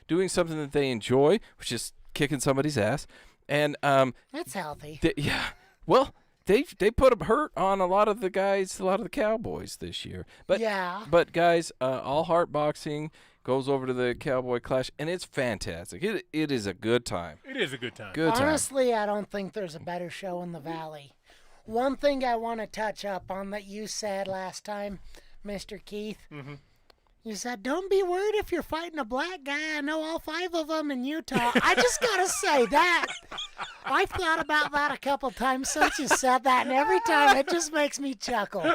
doing something that they enjoy, which is kicking somebody's ass. And That's healthy. well, they put a hurt on a lot of the guys, a lot of the Cowboys this year. But Yeah. But guys, All Heart Boxing goes over to the Cowboy Clash, and it's fantastic. It is a good time. It is a good time. Good time. Honestly, I don't think there's a better show in the Valley. One thing I want to touch up on that you said last time, Mr. Keith. Mm-hmm. You said, don't be worried if you're fighting a black guy. I know all 5 of them in Utah. I just got to say that. I've thought about that a couple times since you said that, and every time it just makes me chuckle.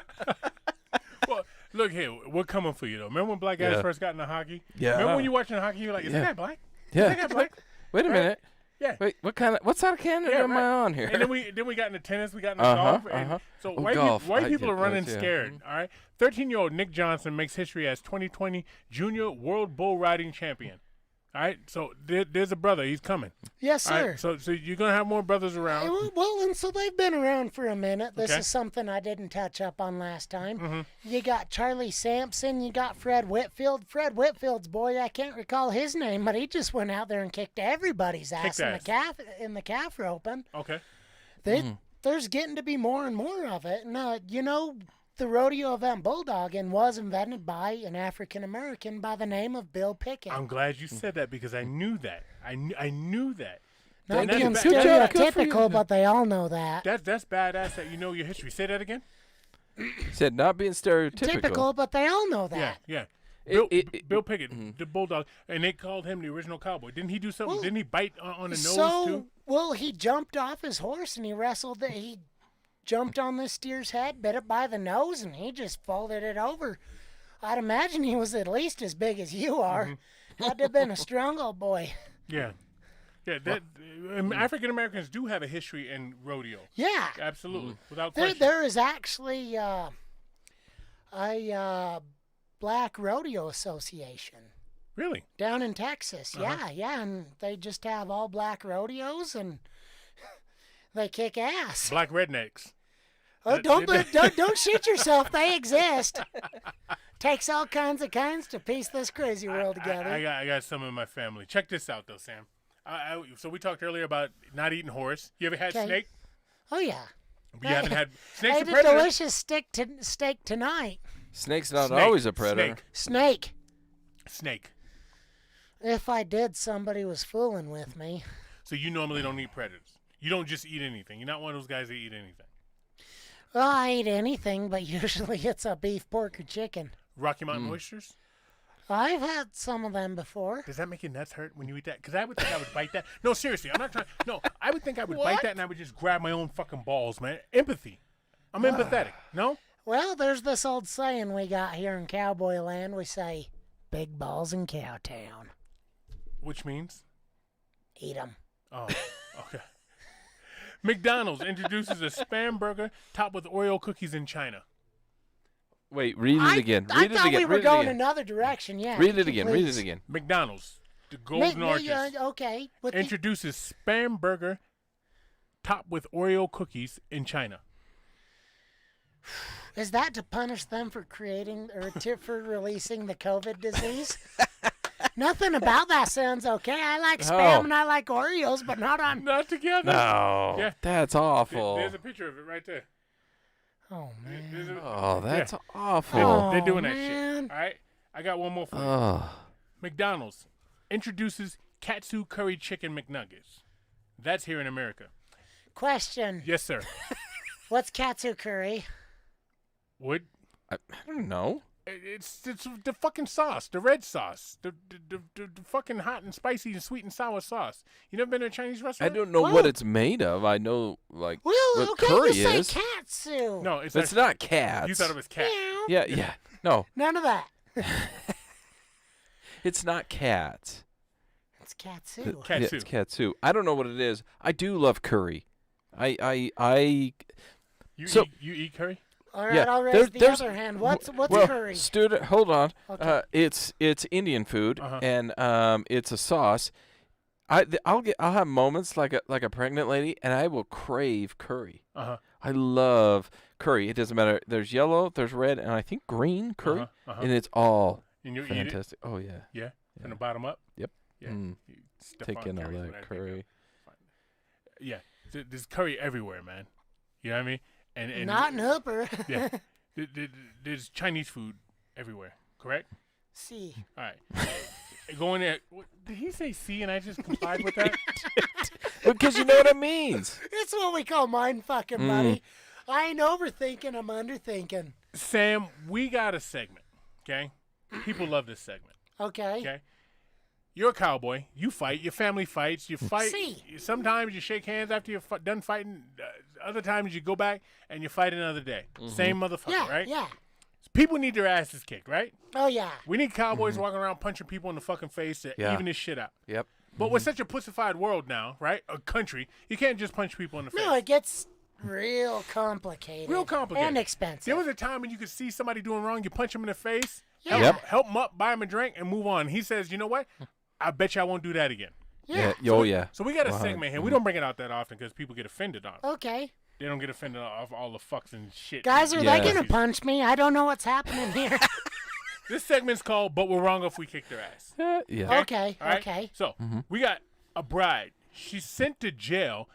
Well, look here, we're coming for you though. Remember when black guys Yeah. first got into hockey? Yeah. Remember when you watching hockey, you're like, is Yeah. that guy black? Yeah. Is that guy black? Wait a Right? minute. Yeah. Wait, what side of Canada am I right. on here? And then we got into tennis, we got into Uh-huh, golf. And uh-huh. So Oh, white, golf. white I people get are running those, yeah. scared. All right. 13-year-old Nick Johnson makes history as 2020 Junior World Bull Riding Champion. All right. So there's a brother. He's coming. Yes, All sir. right. So you're gonna have more brothers around. Well, and so they've been around for a minute. This Okay. is something I didn't touch up on last time. Mm-hmm. You got Charlie Sampson. You got Fred Whitfield. Fred Whitfield's boy, I can't recall his name, but he just went out there and kicked everybody's ass in the calf roping. Okay. There's getting to be more and more of it. And, the rodeo event bulldogging was invented by an African American by the name of Bill Pickett. I'm glad you said that because I knew that. I knew that. Not And that's being ba- that's- stereotypical, but they all know that. That's badass that you know your history. Say that again. Said not being stereotypical. Typical, but they all know that. Yeah. It- Bill Pickett, the bulldog, and they called him the original cowboy. Didn't he do something? Well, Didn't he bite on the nose So, too? well, he jumped off his horse and he wrestled. He jumped on this steer's head, bit it by the nose, and he just folded it over. I'd imagine he was at least as big as you are. Mm-hmm. Had to have been a strong old boy. Yeah. That African Americans do have a history in rodeo. Yeah. Absolutely, without There, question. there is actually a black rodeo association Really? down in Texas. Uh-huh. Yeah, and they just have all black rodeos and they kick ass. Black rednecks. Oh, That- don't shoot yourself. They exist. Takes all kinds to piece this crazy world together. I got some in my family. Check this out, though, Sam. So we talked earlier about not eating horse. You ever had 'Kay. snake? Oh yeah. You haven't had I snake's a ate a predator. delicious steak tonight. Snake's not Snake, always a predator. Snake. Snake. If I did, somebody was fooling with me. So you normally don't eat predators. You don't just eat anything. You're not one of those guys that eat anything. Well, I eat anything, but usually it's a beef, pork, or chicken. Rocky Mountain oysters. I've had some of them before. Does that make your nuts hurt when you eat that? Because I would think I would bite that. No, seriously, I'm not trying. No, I would think I would bite What? that and I would just grab my own fucking balls, man. Empathy. I'm empathetic. No? Well, there's this old saying we got here in cowboy land. We say, big balls in Cowtown. Which means? Eat 'em. Oh, okay. McDonald's introduces a spam burger topped with Oreo cookies in China. Wait, read it again. I Read it thought again. we were Read it going again. another direction, yeah. Read could it you again. Read please? it again. McDonald's, the Golden Arches, Okay. With the, introduces spam burger topped with Oreo cookies in China. is that to punish them for creating or for releasing the COVID disease? Nothing about that sounds okay. I like spam Oh. and I like Oreos, but not on. Not together. No, Yeah. that's awful. There's a picture of it right there. Oh man. There's a- Oh, that's awful. Oh, They're doing that man. shit. All right. I got one more for you. Oh. McDonald's introduces katsu curry chicken McNuggets. That's here in America. Question: Yes, sir. what's katsu curry? Would I don't know. it's the fucking sauce, the red sauce, the fucking hot and spicy and sweet and sour sauce. You never been to a Chinese I restaurant? don't know Well- what it's made of. I know, like, Well, what okay, curry you say is. katsu. No, it's It's not. not cats. You thought it was cat. Meow. Yeah, yeah. No, None of that. it's not cats. It's katsu. Cat- Yeah, Katsu. it's katsu. I don't know what it is. I do love curry. You So- eat curry? All right, yeah, I'll raise the there's- other hand. What's well, curry? Student, hold on. Okay. It's Indian food, Uh-huh. and it's a sauce. I'll have moments like a pregnant lady, and I will crave curry. Uh-huh. I love curry. It doesn't matter. There's yellow, there's red, and I think green curry, Uh-huh. and it's all And you eat it? fantastic. Oh yeah. Yeah? From the bottom up? Yep. Yeah. Mm. You step on Taking all curry is that what I think of. curry. Yeah. There's curry everywhere, man. You know what I mean? And Not in Hooper. Yeah. There's Chinese food everywhere, correct? See. All right. Going there. Did he say C and I just complied with that? Because you know what it means. It's what we call mind fucking, Mm. buddy. I ain't overthinking, I'm underthinking. Sam, we got a segment, okay? People love this segment, Okay. okay? You're a cowboy. You fight. Your family fights. You fight. See. Sometimes you shake hands after you're done fighting. Other times you go back and you fight another day. Same motherfucker, Yeah, right? yeah. People need their asses kicked, right? Oh, yeah. We need cowboys walking around punching people in the fucking face to Yeah. even this shit out. Yep. But with such a pussified world now, right? A country, you can't just punch people in the face. No, it gets real complicated. Real complicated. And expensive. There was a time when you could see somebody doing wrong, you punch them in the face, Yeah. Yep. help them up, buy them a drink, and move on. He says, you know what? I bet you I won't do that again. Yeah. Oh yeah. So we got a 100. segment here. We don't bring it out that often because people get offended on it. Okay. They don't get offended off all the fucks and shit. Guys, are Yeah. they going to punch me? I don't know what's happening here. This segment's called "But We're Wrong If We Kick Their Ass." Yeah. Okay, All right? okay. So we got a bride. She's sent to jail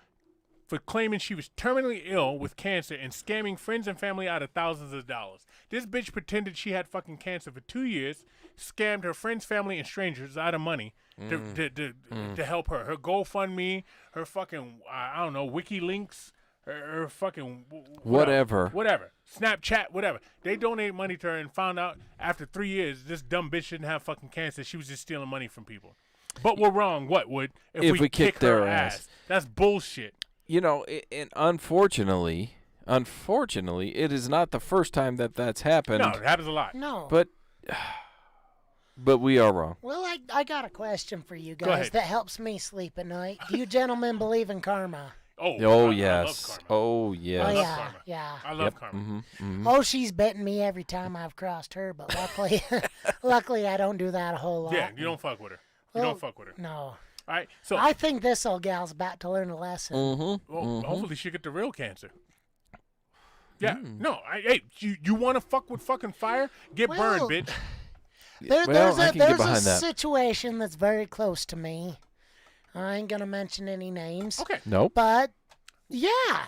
for claiming she was terminally ill with cancer and scamming friends and family out of thousands of dollars. This bitch pretended she had fucking cancer for 2 years, scammed her friends, family, and strangers out of money to help her. Her GoFundMe, her fucking, I don't know, WikiLinks, her fucking Whatever. Snapchat, whatever. They donated money to her and found out after 3 years this dumb bitch didn't have fucking cancer. She was just stealing money from people. But we're wrong. What would if we kick their her ass? That's bullshit. You know, and unfortunately, it is not the first time that that's happened. No, it happens a lot. No. But we are wrong. Well, I got a question for you Go guys ahead. that helps me sleep at night. Do you gentlemen believe in karma? Oh, I yes. love karma. Oh, Oh, yes. love yeah, karma. yeah. I love karma. Oh, she's bitten me every time I've crossed her, but luckily I don't do that a whole lot. Yeah, you don't fuck with her. You Well, don't fuck with her. No. All right, so I think this old gal's about to learn a lesson. well, hopefully she get the real cancer. Yeah, no, hey, you want to fuck with fucking fire? Get Well, burned, bitch. There's I can get a behind that. situation that's very close to me. I ain't gonna mention any names. Okay. Nope. But yeah,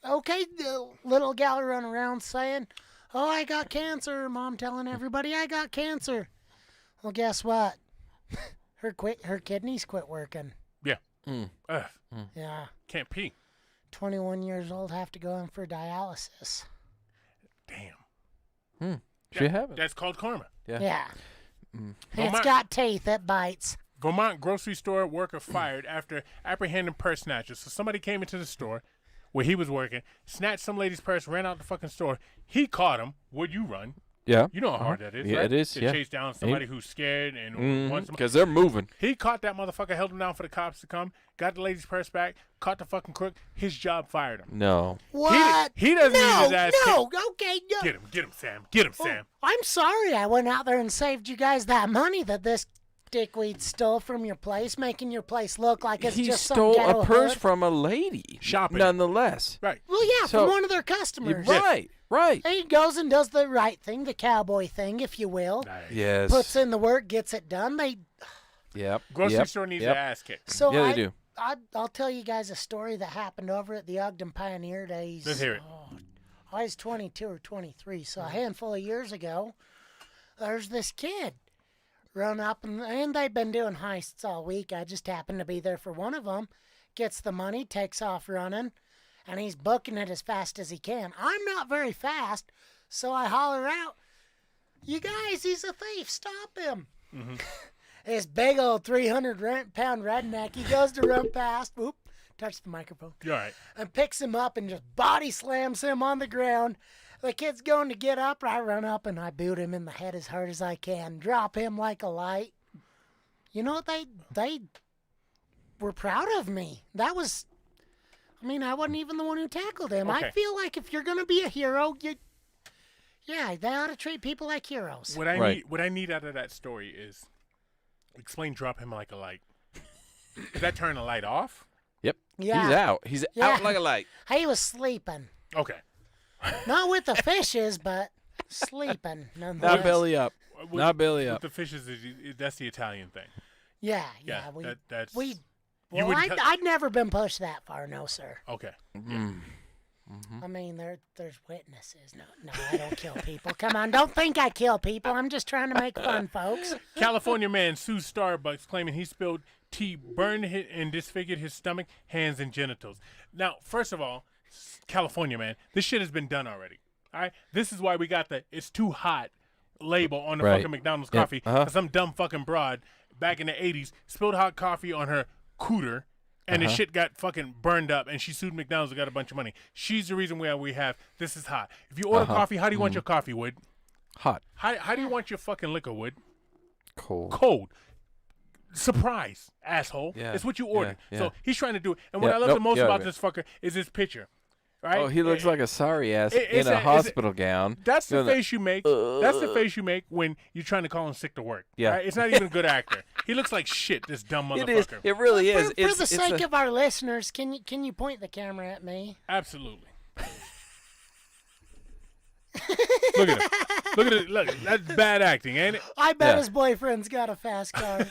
okay. The little gal run around saying, "Oh, I got cancer." Mom telling everybody, "I got cancer." Well, guess what? Her kidneys quit working. Yeah. Ugh, Yeah, can't pee. 21 years old, have to go in for dialysis. Damn. She have it. That's called karma. Yeah, Well, it's my- got teeth. It bites. Vermont grocery store worker fired after apprehending purse snatchers. So somebody came into the store where he was working, snatched some lady's purse, ran out the fucking store. He caught him. Would you run? Yeah. You know how hard that is, Yeah, right? it is, To yeah. chase down somebody who's scared and wants Because they're moving. He caught that motherfucker, held him down for the cops to come, got the lady's purse back, caught the fucking crook. His job fired him. No. What? he doesn't no, need his ass No, okay, no. Get him, Sam. Get him, Sam. I'm sorry I went out there and saved you guys that money that this dickweed stole from your place, making your place look like it's He just stole some ghetto a purse hood. from a lady. Shopping. Nonetheless. Right. Well, yeah, So- from one of their customers. Right. Right. And he goes and does the right thing, the cowboy thing, if you will. Nice. Yes. Puts in the work, gets it done. Yep. Grocery yep. store needs yep. their ass kicked. So Yeah, they do. I'll tell you guys a story that happened over at the Ogden Pioneer Days. Let's hear it. I was 22 or 23, so a handful of years ago, there's this kid run up, and they've been doing heists all week. I just happened to be there for one of them. Gets the money, takes off running, and he's booking it as fast as he can. I'm not very fast, so I holler out, "You guys, he's a thief, stop him." This big old 300-pound redneck, he goes to run past, whoop, touch the microphone, You're all right. and picks him up and just body slams him on the ground. The kid's going to get up. I run up and I boot him in the head as hard as I can. Drop him like a light. You know what? They were proud of me. That was, I mean, I wasn't even the one who tackled him. Okay. I feel like if you're going to be a hero, yeah, they ought to treat people like heroes. What I need out of that story is explain drop him like a light. Does that turn a light off? Yep. Yeah. He's out. He's Yeah. out like a light. He was sleeping. Okay. Not with the fishes, but sleeping. Not nonetheless. belly up. With- Not belly with up. the fishes, that's the Italian thing. Yeah, Yeah, yeah. that's We you well, wouldn't I'd never been pushed that far, no, sir. okay. I mean, there's witnesses. No, I don't kill people. Come on, don't think I kill people. I'm just trying to make fun, folks. California man sues Starbucks claiming he spilled tea, burned and disfigured his stomach, hands, and genitals. Now, first of all, California man, this shit has been done already. All right, this is why we got the "it's too hot" label on the Right. fucking McDonald's Yeah, coffee. uh-huh. 'Cause some dumb fucking broad back in the '80s spilled hot coffee on her cooter. And the shit got fucking burned up, and she sued McDonald's and got a bunch of money. She's the reason why we have this is hot. If you order coffee, how do you want your coffee, Wood? Hot. How do you want your fucking liquor, Wood? Cold. Cold. Surprise, asshole. Yeah, It's what you ordered. yeah, So yeah. he's trying to do it. And what Yeah, I love nope, the most yeah, about right. this fucker is his picture. Right? Oh, he looks like a sorry ass it's in a a- hospital gown. That's the doing the- face you make. That's the face you make when you're trying to call him sick to work. Yeah. Right? It's not even a good actor. He looks like shit, this dumb motherfucker. It is. It really is. For It's the sake a, of our listeners, can you point the camera at me? Absolutely. Look at him. Look at it. Look, that's bad acting, ain't it? I bet Yeah. his boyfriend's got a fast car.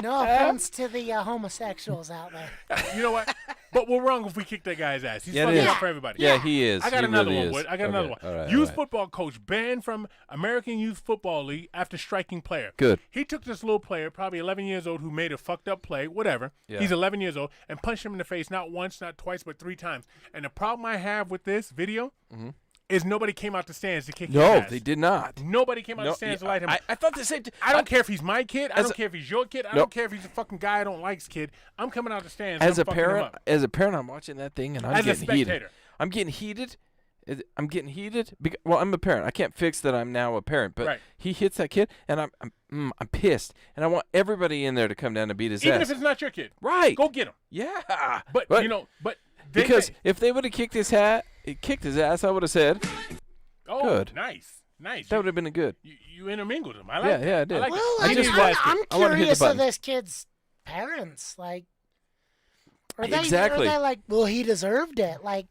No offense to the homosexuals out there. You know what? But we're wrong if we kick that guy's ass. He's Yeah, it fucking is. up for everybody. Yeah, he is. I got He another really one, is. Wood. I got another one. All right, Youth all right. football coach banned from American Youth Football League after striking player. Good. He took this little player, probably 11 years old, who made a fucked up play, whatever. Yeah. He's 11 years old, and punched him in the face not once, not twice, but 3 times. And the problem I have with this video is nobody came out the stands to kick his No, ass. they did not. Nobody came out the stands to light him up. I thought the same. I don't care if he's my kid. I As don't a- care if he's your kid. I No. don't care if he's a fucking guy I don't like's kid. I'm coming out the stands. As and a I'm fucking him parent, I'm watching that thing and I'm up. As a getting heated. spectator. I'm getting heated. I'm getting heated. Well, I'm a parent. I can't fix that. I'm now a parent. But Right. he hits that kid, and I'm pissed. And I want everybody in there to come down and beat his Even ass. if it's not your kid. Right. Go get him. Yeah. But you know, they, because if they would have kicked his ass, I would have said oh, good. nice. that would have been a good. You intermingled them. I like Yeah, that. yeah, I did. like Well, it. I He just needs watched basket. I'm I wanna hit the curious of button. this kid's parents. Like, Exactly. Are they like, well, he deserved it? Like,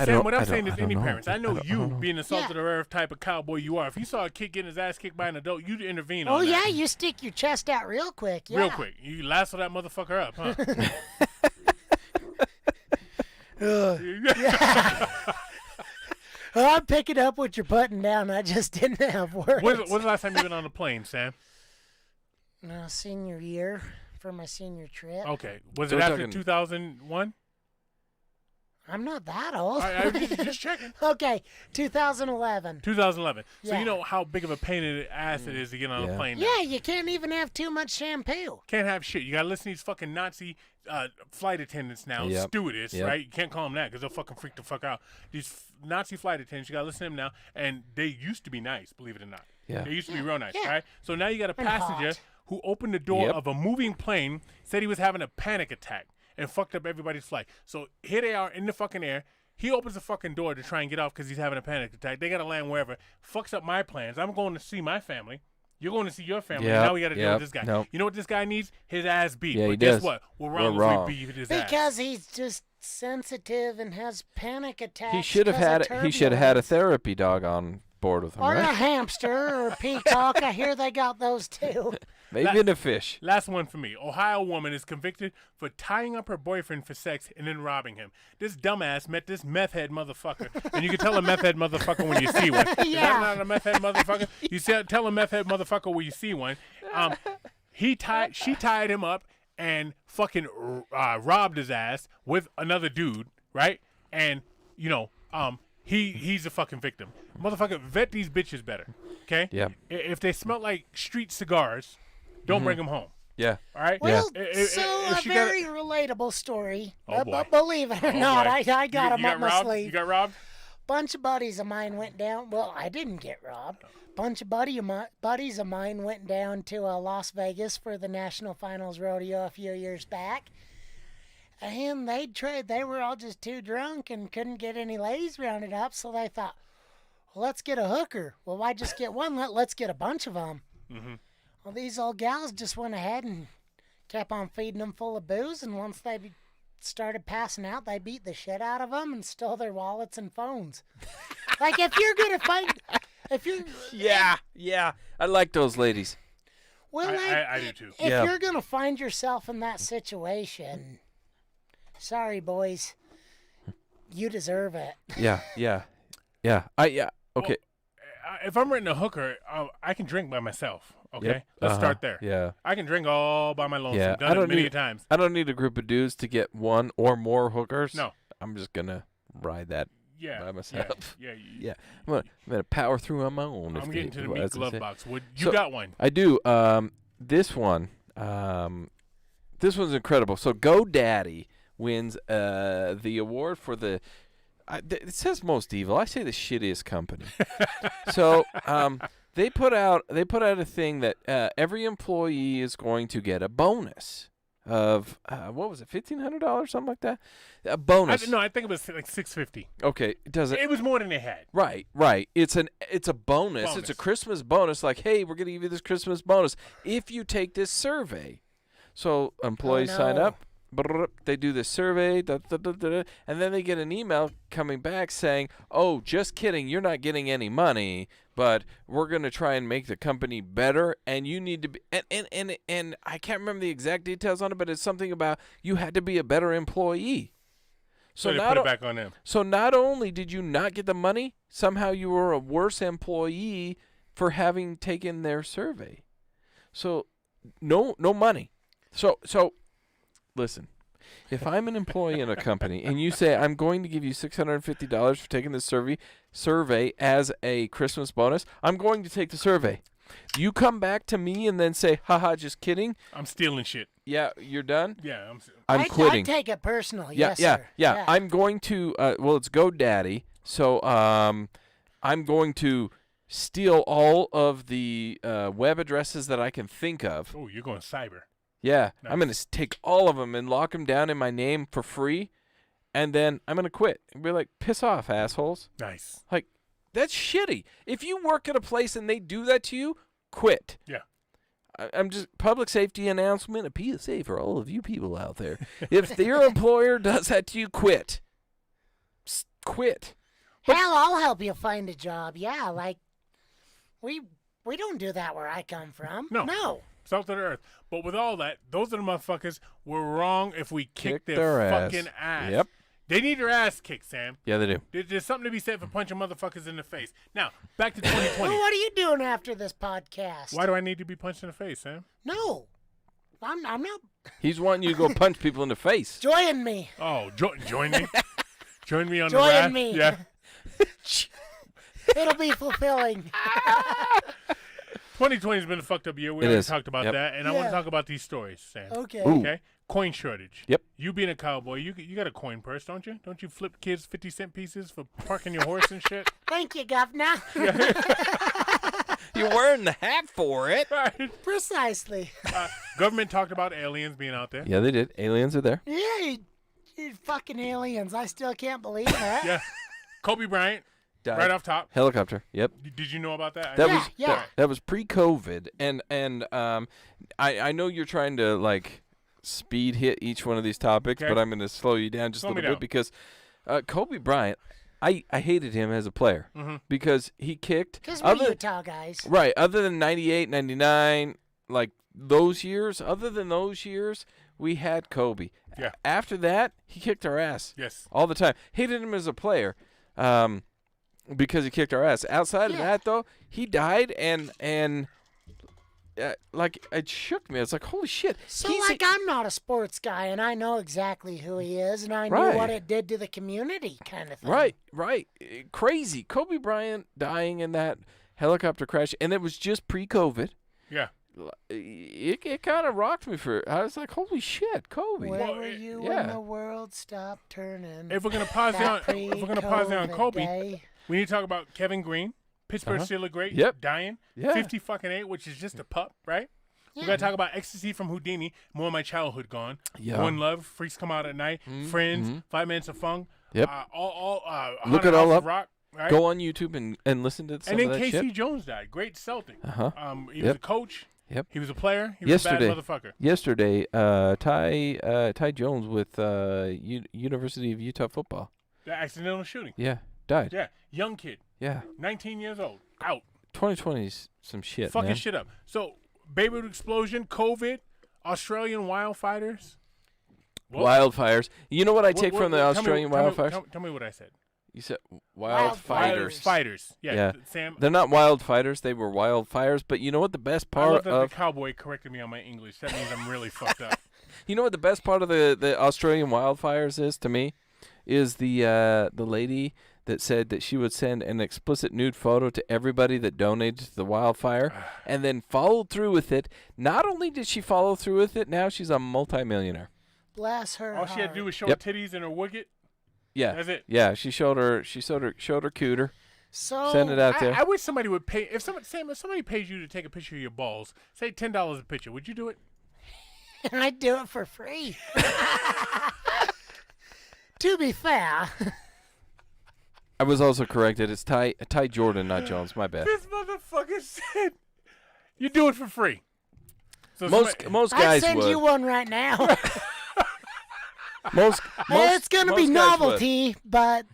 Sam, what I'm I saying don't- is I any don't know. parents. I know I don't you, know. being the salt Yeah. of the earth type of cowboy you are. If you saw a kid getting his ass kicked by an adult, you'd intervene oh on yeah, that. you stick your chest out real quick. Yeah. Real quick. You lasso that motherfucker up, huh? Well, I'm picking up what you're putting down. I just didn't have words. When's the last time you been on a plane, Sam? Senior year for my senior trip. Okay. Was So it we're after talking- 2001? I'm not that old. I was just checking. Okay, 2011. 2011. So Yeah. you know how big of a pain in the ass it is to get on a Yeah. plane now. Yeah, you can't even have too much shampoo. Can't have shit. You gotta listen to these fucking Nazi flight attendants now, Yep. stewardess, Yep. right? You can't call them that because they'll fucking freak the fuck out. These Nazi flight attendants, you gotta listen to them now, and they used to be nice, believe it or not. Yeah. They used to be real nice, Yeah. right? So now you got a And passenger hot. who opened the door Yep. of a moving plane, said he was having a panic attack, and fucked up everybody's flight. So here they are in the fucking air. He opens the fucking door to try and get off because he's having a panic attack. They gotta land wherever. Fucks up my plans. I'm going to see my family. You're going to see your family. Yep, Now we got to deal yep, with this guy. nope. You know what this guy needs? His ass beat. Yeah, but he guess does. what? We're We're wrong wrong. if we beat his ass. Because he's just sensitive and has panic attacks. He should have 'cause of had. He should have had a turbulence. therapy dog on board with him, Or a right? hamster or a peacock. I hear they got those too. Maybe That- in a fish. Last one for me. Ohio woman is convicted for tying up her boyfriend for sex and then robbing him. This dumbass met this meth head motherfucker. And you can tell a meth head motherfucker when you see one. Is Yeah. that not a meth head motherfucker? You tell a meth head motherfucker when you see one. She tied him up and fucking robbed his ass with another dude, right? And, you know, he's a fucking victim. Motherfucker, vet these bitches better, okay? Yeah. If they smell like street cigars, don't bring them home. Yeah. All right. Well, If so a she got- very relatable story. Oh, boy. Believe it or Oh, not, boy. I got You him up my robbed? sleeve. You got robbed? Bunch of buddies of mine went down. Well, I didn't get robbed. Bunch of buddies of mine went down to Las Vegas for the National Finals Rodeo a few years back. And they were all just too drunk and couldn't get any ladies rounded up, so they thought, well, let's get a hooker. Well, why just get one? Let's get a bunch of them. Mm-hmm. Well, these old gals just went ahead and kept on feeding them full of booze, and once they started passing out, they beat the shit out of them and stole their wallets and phones. Like, if you're gonna find, if you're, Yeah. I like those ladies. well, I do too. if Yeah. you're gonna find yourself in that situation, sorry, boys, you deserve it. Yeah. Okay. If I'm renting a hooker, I can drink by myself. Okay, Yep. let's Uh-huh. start there. Yeah. I can drink all by my lonesome. Yeah. Done it many times. I don't need a group of dudes to get one or more hookers. No. I'm just gonna ride that. Yeah. By myself. Yeah. Yeah. I'm gonna power through on my own. I'm getting to the as meat they glove say. box. You So- got one? I do. This one. This one's incredible. So GoDaddy wins the award for the. It says most evil. I say the shittiest company. So they put out a thing that every employee is going to get a bonus of what was it, $1,500, something like that. A bonus. I think it was like $650. Okay, it doesn't. It was more than they had. Right. It's a bonus. It's a Christmas bonus. Like, hey, we're gonna give you this Christmas bonus if you take this survey. So employees sign no. up. They do this survey, and then they get an email coming back saying, "Oh, just kidding, you're not getting any money, but we're going to try and make the company better, and you need to be." And I can't remember the exact details on it, but it's something about you had to be a better employee. So they put it back on them. So not only did you not get the money, somehow you were a worse employee for having taken their survey. So no money. So listen, if I'm an employee in a company and you say I'm going to give you $650 for taking this survey as a Christmas bonus, I'm going to take the survey. You come back to me and then say, haha, just kidding. I'm stealing shit. Yeah, you're done? Yeah, I'm quitting. I take it personal. Yeah, Yes, sir. Yeah. I'm going to, it's GoDaddy. So I'm going to steal all of the web addresses that I can think of. Oh, you're going cyber. Yeah, Nice. I'm going to take all of them and lock them down in my name for free, and then I'm going to quit. And be like, piss off, assholes. Nice. Like, that's shitty. If you work at a place and they do that to you, quit. Yeah. I'm just, public safety announcement, a PSA for all of you people out there. If your employer does that to you, quit. Quit. Hell, I'll help you find a job. Yeah, like, we don't do that where I come from. No. Salt of the earth. But with all that, those are the motherfuckers were wrong if we kicked Kick their their fucking ass. Yep. They need their ass kicked, Sam. Yeah, they do. There's something to be said for punching motherfuckers in the face. Now, back to 2020. Well, what are you doing after this podcast? Why do I need to be punched in the face, Sam? No, I'm not. He's wanting you to go punch people in the face. Join me. Oh, join me. Join me on the Join raft. me. Yeah. It'll be fulfilling. 2020 has been a fucked up year. We It already is. talked about Yep. that, and I want Yeah. to talk about these stories, Sam. Okay. Ooh. Okay. Coin shortage. Yep. You being a cowboy, you got a coin purse, don't you? Don't you flip kids 50-cent pieces for parking your horse and shit? Thank you, Governor. You're wearing the hat for it. Right. Precisely. Government talked about aliens being out there. Yeah, they did. Aliens are there. Yeah, you fucking aliens. I still can't believe that. Yeah. Kobe Bryant, Died. right off top. Helicopter. Yep. Did you know about that? That Yeah, was yeah. That was pre-COVID, and I know you're trying to like speed hit each one of these topics, Okay. but I'm going to slow you down just Slow a me little down. bit because Kobe Bryant, I hated him as a player because he kicked Because we're other Utah guys. right other than 98, 99, like those years. Other than those years, we had Kobe. Yeah. After that, he kicked our ass. Yes. All the time. Hated him as a player. Because he kicked our ass. Outside of Yeah. that, though, he died, and like it shook me. It's like, holy shit. So, He's like, I'm not a sports guy, and I know exactly who he is, and I Right. knew what it did to the community, kind of thing. right. Crazy. Kobe Bryant dying in that helicopter crash, and it was just pre-COVID. Yeah. It kind of rocked me I was like, holy shit, Kobe. Where Well, were you yeah. when the world stopped turning? If we're gonna pause down, That if we're gonna pause down pre-COVID Kobe, day. we need to talk about Kevin Green, Pittsburgh Uh-huh. Steelers great, Yep. dying, Yeah. 50-8, which is just a pup, right? We gotta talk about Ecstasy from Houdini, more of my childhood gone. Yeah. One Love, Freaks Come Out at Night, Friends, 5 Minutes of Fun. Yep. All Look it Haunted all House up. of Rock, right? Go on YouTube and listen to some And then of that Casey shit. Jones died, great Celtic. Uh-huh. He was Yep. a coach. Yep. He was a player. He was Yesterday. a bad motherfucker. Yesterday, Ty Jones with University of Utah football. The accidental shooting. Yeah, died. Yeah. Young kid, Yeah. 19 years old, out. 2020's some shit, Fucking man. shit up. So, Beirut explosion, COVID, Australian wildfires. What? Wildfires. You know what I take from the tell me- Australian tell me- wildfires? Tell me what I said. You said Wildfires. wildfighters. Fighters. Yeah. Yeah. Sam. They're not wildfighters. They were wildfires. But you know what the best I love part that of the cowboy corrected me on my English. That means I'm really fucked up. you know what the best part of the Australian wildfires is to me is the lady that said that she would send an explicit nude photo to everybody that donated to the wildfire and then followed through with it. Not only did she follow through with it, now she's a multimillionaire. Bless her All she had to do heart. was show Yep. her titties and her wigget. Yeah. That's it. Yeah, she showed her cooter. So, Send it out there. I wish somebody would pay. If somebody pays you to take a picture of your balls, say $10 a picture, would you do it? I'd do it for free. To be fair, I was also corrected. It's Ty Jordan, not Jones. My bad. This motherfucker said you do it for free. So Most somebody- guys I'd send would. you one right now. It's going to be most guys would. novelty, but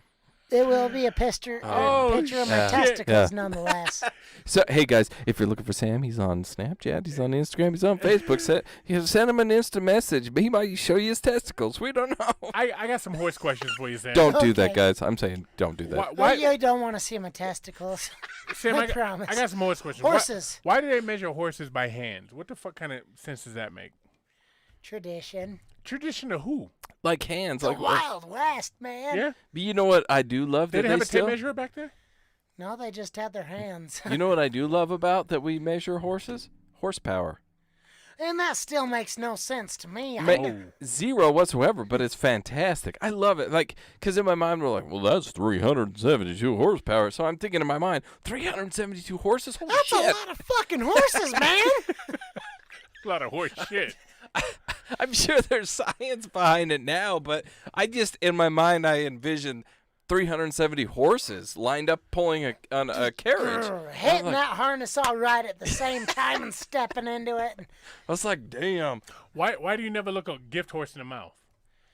it will be a picture, picture of my testicles nonetheless. So, hey guys, if you're looking for Sam, he's on Snapchat, he's on Instagram, he's on Facebook. Send him an Insta message. He might show you his testicles. We don't know. I got some horse questions for you, Sam. Don't do that, guys. I'm saying don't do that. Well, you don't want to see my testicles. Sam, I promise. I got some horse questions. Horses. Why do they measure horses by hands? What the fuck kind of sense does that make? Tradition. Tradition of who? Like hands. The Like Wild West, man. Yeah. But you know what I do love They that didn't have a still. tape measure back there? No, they just had their hands. You know what I do love about that we measure horses? Horsepower. And that still makes no sense to me. Zero whatsoever, but it's fantastic. I love it. Like, because in my mind, we're like, well, that's 372 horsepower. So I'm thinking in my mind, 372 horses? Holy That's shit. a lot of fucking horses, man. A lot of horse shit. I'm sure there's science behind it now, but I just, in my mind, I envision 370 horses lined up pulling a carriage. Hitting that harness all right at the same time and stepping into it. I was like, damn. Why do you never look a gift horse in the mouth?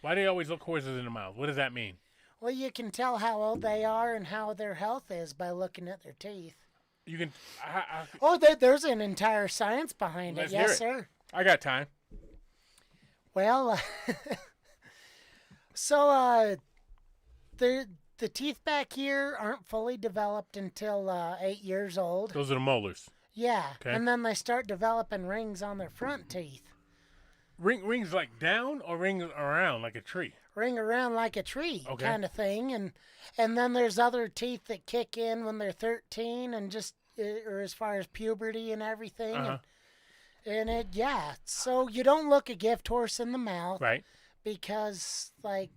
Why do you always look horses in the mouth? What does that mean? Well, you can tell how old they are and how their health is by looking at their teeth. You can. There's an entire science behind it. Let's hear it. Yes, sir. I got time. Well, so the teeth back here aren't fully developed until 8 years old. Those are the molars. Yeah, Okay. and then they start developing rings on their front teeth. Rings like down or rings around like a tree? Ring around like a tree Okay. kind of thing. And then there's other teeth that kick in when they're 13 and just, or as far as puberty and everything. Uh-huh. So you don't look a gift horse in the mouth. Right. Because, like,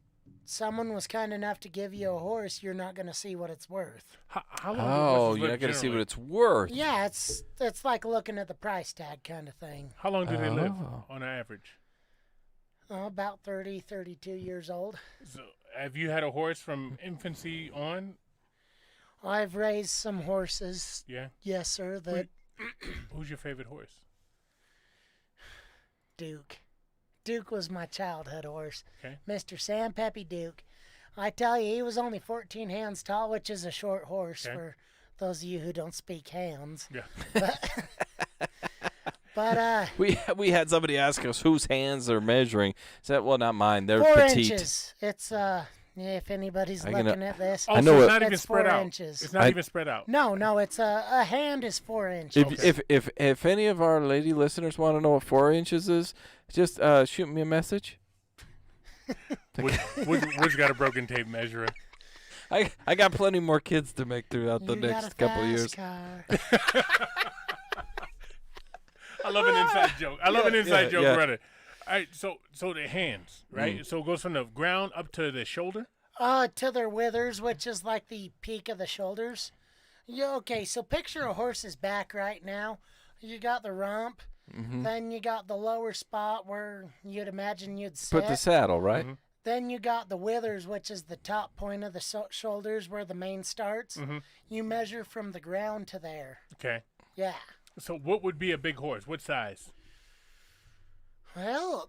someone was kind enough to give you a horse, you're not going to see what it's worth. How long do Oh, horses you're live not going to see what generally? it's worth. Yeah, it's like looking at the price tag kind of thing. How long do they live Oh. on average? About 30, 32 years old. So, have you had a horse from infancy on? I've raised some horses. Yeah. Yes, sir. Who's your favorite horse? Duke. Duke was my childhood horse. Okay. Mr. Sam Peppy Duke. I tell you, he was only 14 hands tall, which is a short horse Okay. for those of you who don't speak hands. Yeah. But We had somebody ask us whose hands they're measuring. Said, well, not mine. They're 4 petite. inches. It's if anybody's I'm looking gonna- at this. Oh, I know so it- it's not even It's spread 4 out. inches. It's not even spread out. No, it's a hand is 4 inches. If any of our lady listeners want to know what 4 inches is, just shoot me a message. Wood's got a broken tape measure. I got plenty more kids to make throughout the You got next a couple fast years. car. I love an inside joke. I love an inside joke, yeah. brother. All right, so the hands, right? So it goes from the ground up to the shoulder. To their withers, which is like the peak of the shoulders. Okay, so picture a horse's back right now. You got the rump, then you got the lower spot where you'd imagine you'd sit. Put the saddle, right? Mm-hmm. Then you got the withers, which is the top point of the shoulders where the mane starts. You measure from the ground to there. Okay. Yeah. So what would be a big horse? What size? Well,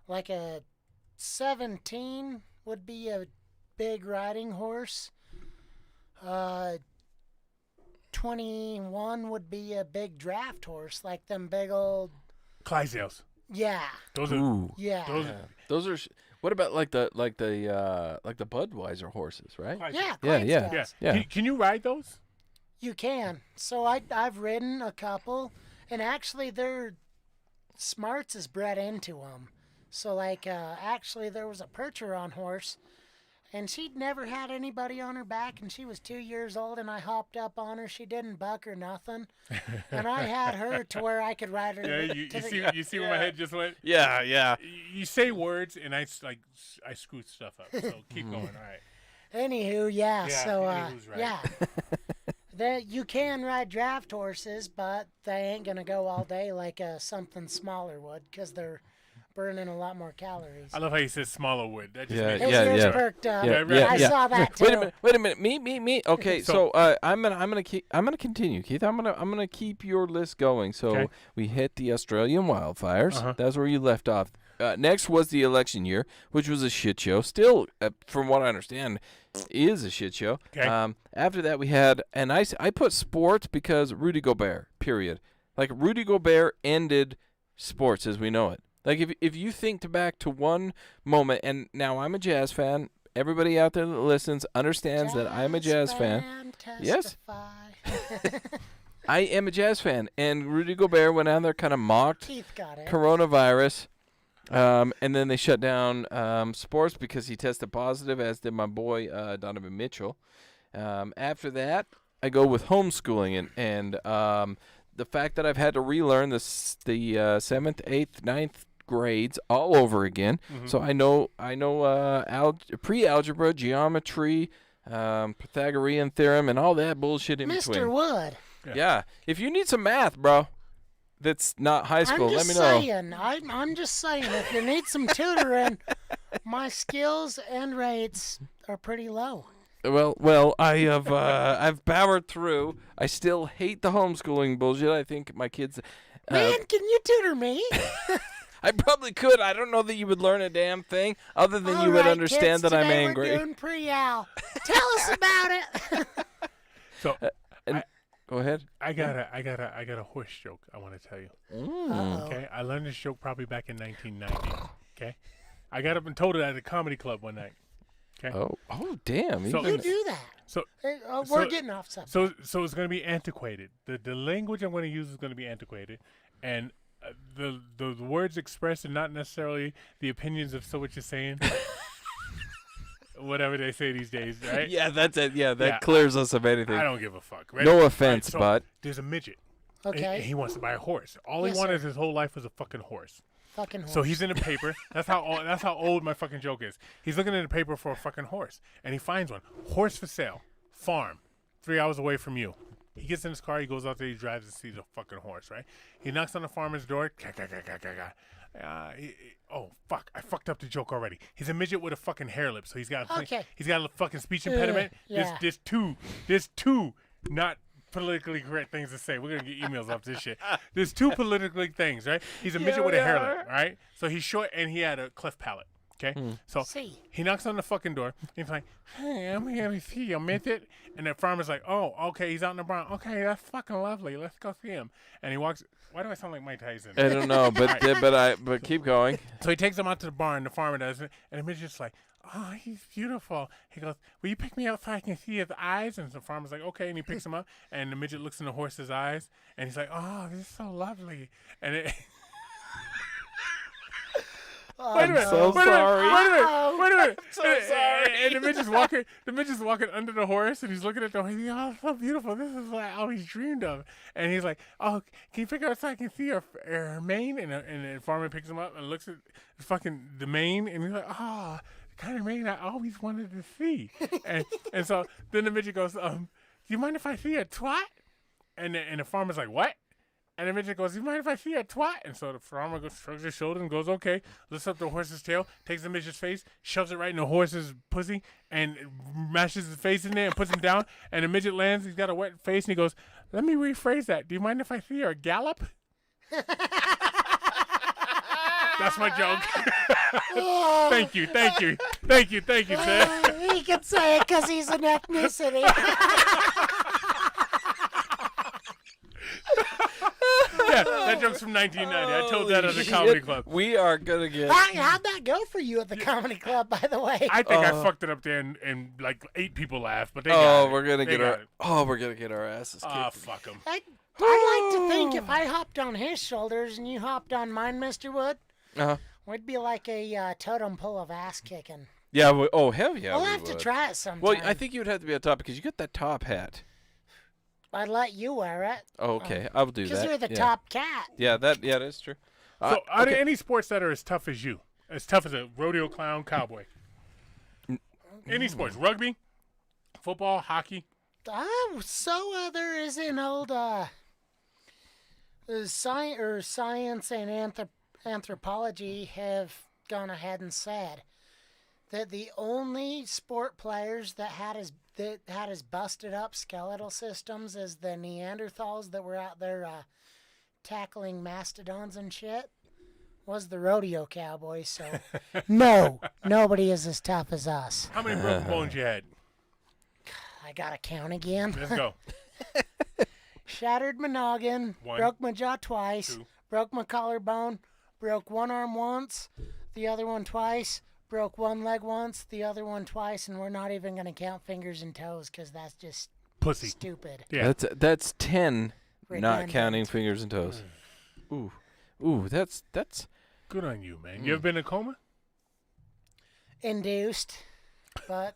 like a 17 would be a big riding horse. 21 would be a big draft horse, like them big old. Clydesdales. Yeah. Those are. Ooh. Yeah. Those Those are. What about like the Budweiser horses, right? Yeah. Yeah, yeah. Clydesdales. Yeah. Can you ride those? You can. So I've ridden a couple, and actually their smarts is bred into them. So like actually there was a Percheron horse, and she'd never had anybody on her back, and she was 2 years old, and I hopped up on her. She didn't buck or nothing, and I had her to where I could ride her. Yeah. You see where my head just went. Yeah, yeah. You say words, and I screw stuff up. So keep going. All right. Anywho, yeah. Yeah, So anywho's right. yeah. You can ride draft horses, but they ain't gonna go all day like something smaller would, because they're burning a lot more calories. I love how you said smaller wood. That just Yeah, made His yeah, ears yeah. perked up. Yeah, right. I saw that too. Wait a minute. Me. Okay, So- so I'm gonna continue, Keith. I'm gonna keep your list going. So Okay. we hit the Australian wildfires. Uh-huh. That's where you left off. Next was the election year, which was a shit show. Still, from what I understand, is a shit show. Okay. After that, we had, and I put sports because Rudy Gobert, period. Like, Rudy Gobert ended sports as we know it. Like, if you think back to one moment, and now I'm a Jazz fan. Everybody out there that listens understands that I'm a Jazz fan. Yes. I am a Jazz fan, and Rudy Gobert went out there, kind of mocked Keith got it. coronavirus, and then they shut down sports because he tested positive, as did my boy Donovan Mitchell. After that, I go with homeschooling, and the fact that I've had to relearn the 7th, 8th, 9th grades all over again. Mm-hmm. So I know pre-algebra, geometry, Pythagorean theorem, and all that bullshit in between. Mr. Wood. Yeah. If you need some math, bro, that's not high school, let me know. I'm just saying, if you need some tutoring, my skills and rates are pretty low. Well, I have I've powered through. I still hate the homeschooling bullshit. I think my kids. Man, can you tutor me? I probably could. I don't know that you would learn a damn thing other than you would All right, understand kids, that I'm today angry. We're doing pre-al. Tell us about it. So Go ahead. I got a horse joke I want to tell you. Uh-oh. Okay, I learned this joke probably back in 1990. Okay, I got up and told it at a comedy club one night. Okay. Oh, damn. So- You do that. So Hey, we're so- getting off subject. so it's going to be antiquated. The language I'm going to use is going to be antiquated, and the words expressed are not necessarily the opinions of SoWhutChuSayin. Whatever they say these days, right? Yeah, that's it. Yeah, that Yeah, clears us of anything. I don't give a fuck. Right? No offense, so but there's a midget. Okay. And he wants to buy a horse. All Yes, he wanted sir. his whole life was a fucking horse. Fucking horse. So he's in the paper. That's how old my fucking joke is. He's looking in the paper for a fucking horse, and he finds one. Horse for sale. Farm. 3 hours away from you. He gets in his car. He goes out there. He drives and sees a fucking horse. Right. He knocks on the farmer's door. Oh fuck! I fucked up the joke already. He's a midget with a fucking hair lip, so he's got a fucking speech impediment. Yeah. There's two not politically correct things to say. We're gonna get emails off this shit. There's two politically things, right? He's a midget with a hair lip, right? So he's short and he had a cleft palate. Okay, so See. he knocks on the fucking door. He's like, "Hey, I'm here to see your midget." And the farmer's like, "Oh, okay, he's out in the barn. Okay, that's fucking lovely. Let's go see him." And he walks. Why do I sound like Mike Tyson? I don't know, but but keep going. So he takes him out to the barn. The farmer does it, and the midget's like, "Oh, he's beautiful." He goes, "Will you pick me up so I can see his eyes?" And the farmer's like, "Okay." And he picks him up, and the midget looks in the horse's eyes, and he's like, "Oh, this is so lovely." And it. Wait a minute. so sorry. Wait a minute. so sorry. And the midget's walking under the horse, and he's looking at the horse. He's like, "Oh, so beautiful. This is what I always dreamed of." And he's like, "Oh, can you pick her up so I can see her mane?" And the farmer picks him up and looks at the mane, and he's like, "Oh, the kind of mane I always wanted to see." and so then the midget goes, "Do you mind if I see a twat?" And the farmer's like, "What?" And the midget goes, "You mind if I see a twat?" And so the farmer shrugs his shoulder and goes, "Okay." Lifts up the horse's tail, takes the midget's face, shoves it right in the horse's pussy, and mashes his face in there and puts him down. And the midget lands. He's got a wet face, and he goes, "Let me rephrase that. Do you mind if I see her gallop?" That's my joke. Thank you, sir. He can say it because he's an ethnicity. Yeah, that joke's from 1990. I told that at the comedy club. We are gonna get. How'd that go for you at the comedy club, by the way? I think I fucked it up there, and like 8 people laughed, but they got it. we're gonna They get got our. it. We're gonna get our asses kicked. Ah, fuck them. I'd like to think if I hopped on his shoulders and you hopped on mine, Mr. Wood, Uh-huh. we'd be like a totem pole of ass kicking. Yeah. Hell yeah. We'll we have to would. try it sometime. Well, I think you'd have to be on top because you got that top hat. I'd let you wear it. Oh, okay. I'll do that. Because you're the yeah. top cat. Yeah, that's true. So, are there okay. any sports that are as tough as you? As tough as a rodeo clown cowboy? Any sports? Rugby? Football? Hockey? There is an old science and anthropology have gone ahead and said that the only sport players that had as busted up skeletal systems as the Neanderthals that were out there tackling mastodons and shit was the rodeo cowboy, so no, nobody is as tough as us. How many broken bones you had? I gotta count again. Let's go. Shattered my noggin, One. broke my jaw twice, 2. broke my collarbone, broke one arm once, the other one twice, broke one leg once, the other one twice, and we're not even gonna count fingers and toes because that's just Pussy. stupid. Yeah. That's 10, not Redundant. counting fingers and toes. Ooh, that's Good on you, man. You ever been in a coma? Induced, but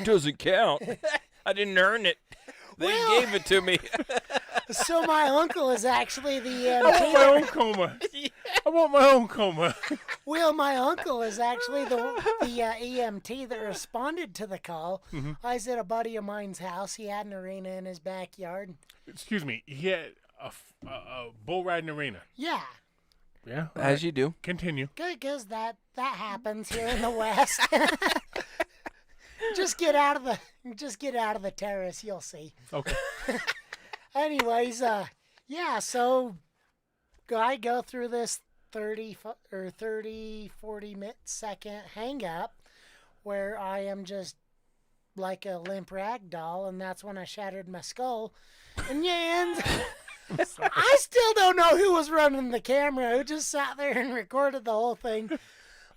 doesn't count. I didn't earn it. They Well- gave it to me. so my uncle is actually the I want my EMT. own coma. I want my own coma. Well, my uncle is actually the EMT that responded to the call. I was at a buddy of mine's house. He had an arena in his backyard. Excuse me. He had a bull riding arena. Yeah, Yeah. all As right. you do. Continue. good, because that happens here in the West. Just get out of the terrace, you'll see. Okay. Anyways, yeah, so I go through this 30, 40 second hang up where I am just like a limp rag doll, and that's when I shattered my skull. And I still don't know who was running the camera, who just sat there and recorded the whole thing.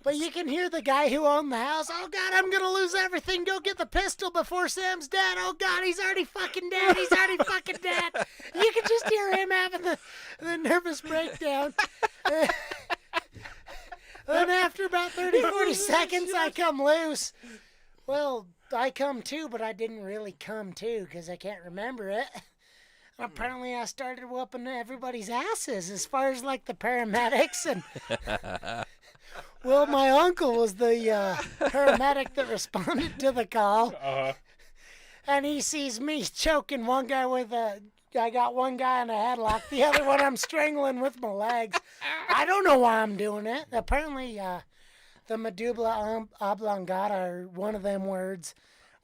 But you can hear the guy who owned the house. Oh, God, I'm going to lose everything. Go get the pistol before Sam's dead. Oh, God, he's already fucking dead. He's already fucking dead. You can just hear him having the nervous breakdown. Then after about 30, 40 seconds, I come loose. Well, I come too, but I didn't really come too because I can't remember it. Apparently, I started whooping everybody's asses as far as like the paramedics and. Well, my uncle was the paramedic that responded to the call, and he sees me choking one guy with I got one guy in a headlock, the other one I'm strangling with my legs. I don't know why I'm doing it. Apparently, the medulla oblongata, or one of them words,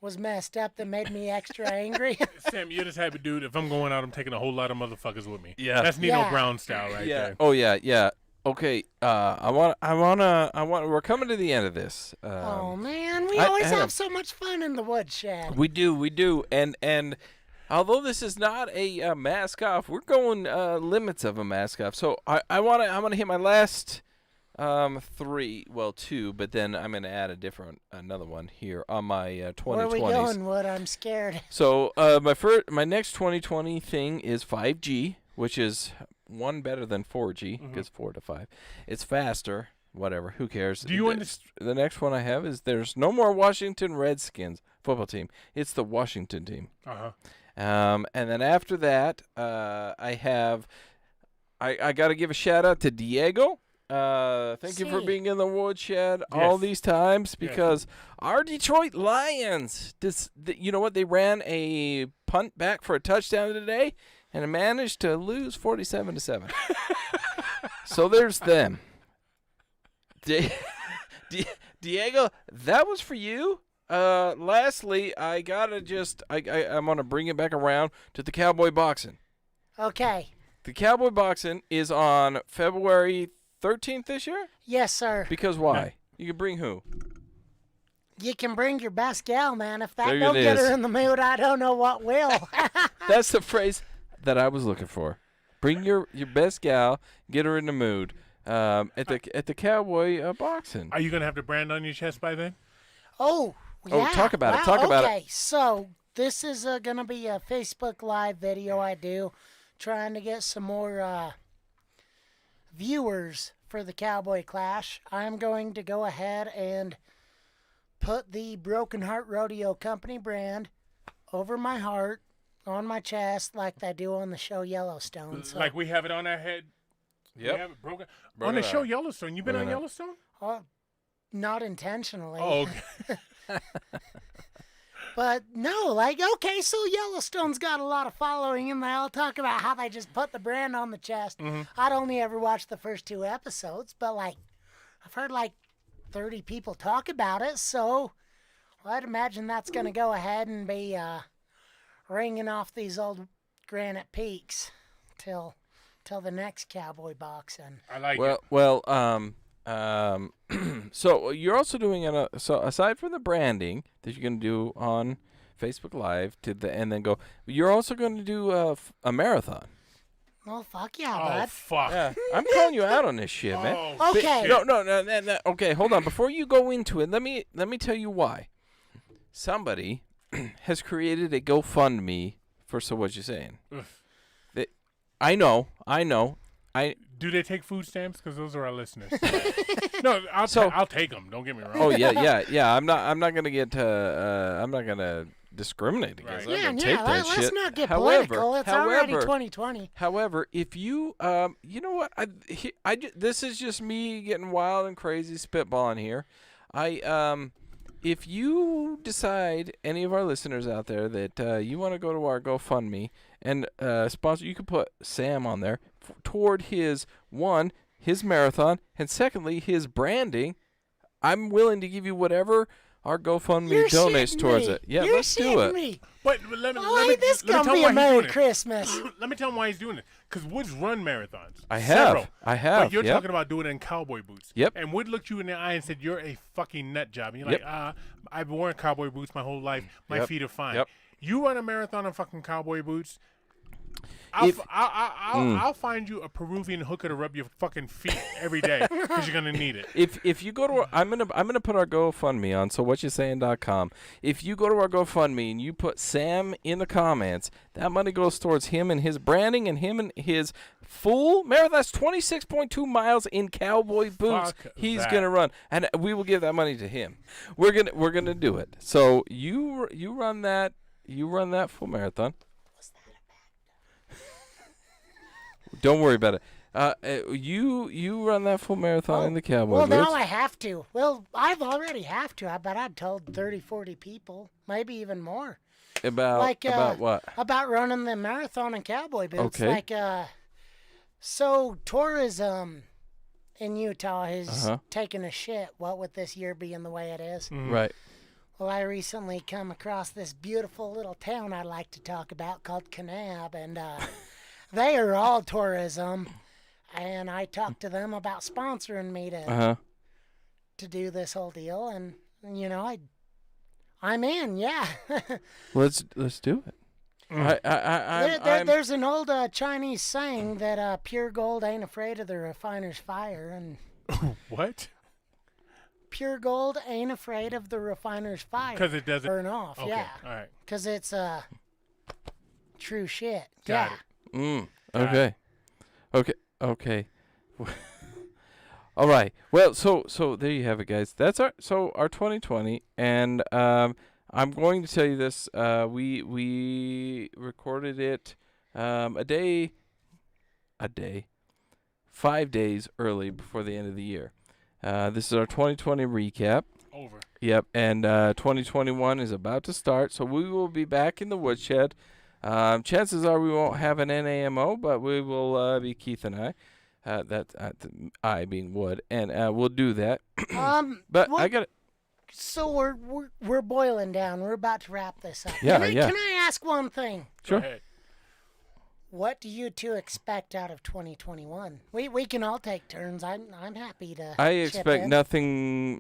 was messed up that made me extra angry. Sam, you're the type of dude, if I'm going out, I'm taking a whole lot of motherfuckers with me. Yeah. That's Nino Yeah. Brown style right there. Oh yeah. Okay. We're coming to the end of this. Oh, man, we I always have- have so much fun in the woodshed. We do, and although this is not a mask off, we're going limits of a mask off. So I'm gonna hit my last 3, well 2, but then I'm gonna add another one here on my 2020s. Where are we going, Wood? I'm scared. So my next 2020 thing is 5G, which is one better than 4G because 4 to 5. It's faster. Whatever. Who cares? Do you understand? The next one I have is there's no more Washington Redskins football team. It's the Washington team. And then after that, I got to give a shout out to Diego. Thank you for See. being in the woodshed all Yes. these times because our Detroit Lions, you know what? They ran a punt back for a touchdown today and managed to lose 47-7. So there's them. Diego, that was for you. Lastly, I gotta I'm gonna bring it back around to the cowboy boxing. Okay. The cowboy boxing is on February 13th this year. Yes, sir. Because why? You can bring who? You can bring your best gal, man. If that There don't it get is. her in the mood, I don't know what will. That's the phrase that I was looking for. Bring your best gal, get her in the mood. At the cowboy boxing. Are you going to have the brand on your chest by then? Oh, Oh, yeah. talk about it, Wow, talk about it. Okay, so this is going to be a Facebook Live video I do, trying to get some more viewers for the Cowboy Clash. I'm going to go ahead and put the Broken Heart Rodeo Company brand over my heart, on my chest, like they do on the show Yellowstone. So, Like we have it on our head? We have it broken. On the show Yellowstone. You been on Yellowstone? not intentionally. Oh, okay. But no, like, okay, so Yellowstone's got a lot of following, and they'll talk about how they just put the brand on the chest. I'd only ever watched the first 2 episodes, but, like, I've heard, like, 30 people talk about it, so I'd imagine that's going to go ahead and be ringing off these old granite peaks till till the next cowboy boxing. I like Well, it. so you're also doing so aside from the branding that you're going to do on Facebook Live and then go, you're also going to do a marathon. Well, fuck yeah, Oh, bud. fuck. Yeah, I'm calling you out on this shit, man. Oh, Okay. shit. No. Okay, hold on. Before you go into it, let me tell you why. Somebody has created a GoFundMe for So What You Saying. Ugh. I know. Do they take food stamps? Because those are our listeners. No, I'll take them. Don't get me wrong. Oh yeah. I'm not gonna get. I'm not gonna discriminate against. Right. I'm gonna Yeah, take that let's shit. not get political. It's already however, 2020. However, if you you know what, this is just me getting wild and crazy spitballing here. If you decide, any of our listeners out there, that you want to go to our GoFundMe and sponsor, you can put Sam on there toward his marathon, and secondly, his branding. I'm willing to give you whatever our GoFundMe You're donates shitting towards me. it. Yeah, You're let's do shitting it. Me. But let me This let me gonna tell be him a why he's Merry doing it. Christmas. Let me tell him why he's doing it. Because Wood's run marathons. I have. Several. But you're Yep. talking about doing it in cowboy boots. Yep. And Wood looked you in the eye and said, "You're a fucking nut job." And you're like, I've worn cowboy boots my whole life. My Yep. feet are fine. Yep. You run a marathon in fucking cowboy boots. I'll find you a Peruvian hooker to rub your fucking feet every day because you're gonna need it. If you go to I'm gonna put our GoFundMe on SoWhutChuSayin.com. If you go to our GoFundMe and you put Sam in the comments, that money goes towards him and his branding and him and his full marathon. That's 26.2 miles in cowboy boots. Fuck He's that. gonna run, and we will give that money to him. We're gonna do it. So you run that full marathon. Don't worry about it. You run that full marathon in the cowboy Well, boots. now I have to. Well, I've already have to. I bet I've told 30, 40 people, maybe even more. About what? About running the marathon in cowboy boots. Okay. So tourism in Utah is Uh-huh. taking a shit, what with this year being the way it is. Right. Well, I recently come across this beautiful little town I'd like to talk about called Kanab, and they are all tourism. And I talked to them about sponsoring me to do this whole deal, and you know, I'm in, yeah. Let's do it. There's an old Chinese saying that pure gold ain't afraid of the refiner's fire, and What? pure gold ain't afraid of the refiner's fire. Because it doesn't burn off, Okay. yeah. All right. Because it's true shit. Got yeah. it. Okay. All right. Well, so there you have it, guys. That's our 2020, and I'm going to tell you this. We recorded it a day, 5 days early before the end of the year. This is our 2020 recap. Over. Yep, and 2021 is about to start, so we will be back in the woodshed. Chances are we won't have an NAMO, but we will be Keith and I. I being Wood, and we'll do that. But what- I got So we're boiling down. We're about to wrap this up. Yeah, Can I ask one thing? Sure. Go ahead. What do you two expect out of 2021? We can all take turns. I'm happy to. I chip expect in.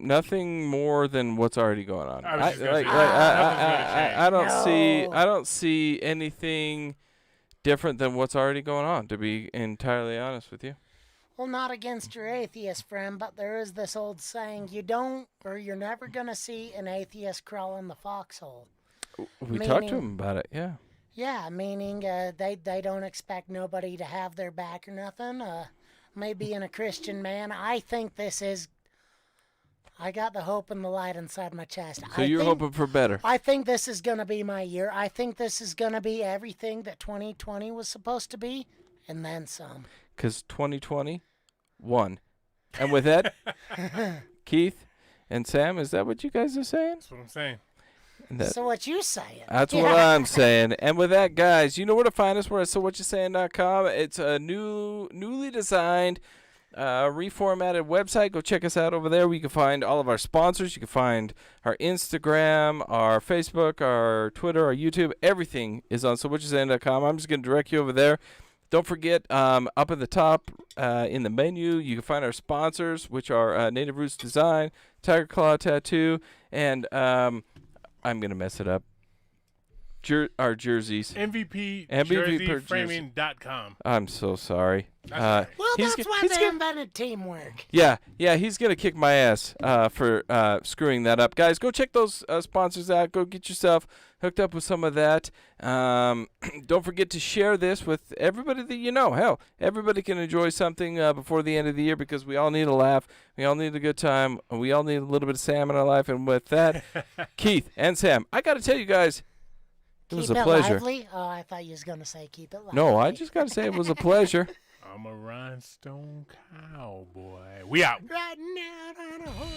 nothing more than what's already going on. I was just gonna say, I don't No. I don't see anything different than what's already going on, to be entirely honest with you. Well, not against your atheist friend, but there is this old saying: you're never gonna see an atheist crawl in the foxhole. We talked to Meaning- him about it, yeah. Yeah, meaning they don't expect nobody to have their back or nothing. Me being a Christian man, I think this is. I got the hope and the light inside my chest. So you're hoping for better. I think this is gonna be my year. I think this is gonna be everything that 2020 was supposed to be, and then some. Because 2020 won. And with that, Keith and Sam, is that what you guys are saying? That's what I'm saying. So what you saying? That's what I'm saying. And with that, guys, you know where to find us. We're at SoWhutChuSayin.com. It's a newly designed, reformatted website. Go check us out over there. We can find all of our sponsors. You can find our Instagram, our Facebook, our Twitter, our YouTube. Everything is on SoWhutChuSayin.com. I'm just going to direct you over there. Don't forget, up at the top in the menu, you can find our sponsors, which are Native Roots Design, Tiger Claw Tattoo, and I'm going to mess it up. Our jerseys. MVP MVP jerseyframing.com. I'm so sorry. That's Well, He's that's go- why he's they go- invented teamwork. Yeah, he's going to kick my ass for screwing that up. Guys, go check those sponsors out. Go get yourself hooked up with some of that. Don't forget to share this with everybody that you know. Hell, everybody can enjoy something before the end of the year because we all need a laugh. We all need a good time. We all need a little bit of Sam in our life. And with that, Keith and Sam, I got to tell you guys, it was a pleasure. Lively? Oh, I thought you was going to say keep it lively. No, I just got to say it was a pleasure. I'm a rhinestone cowboy. We out. Riding out on a horse.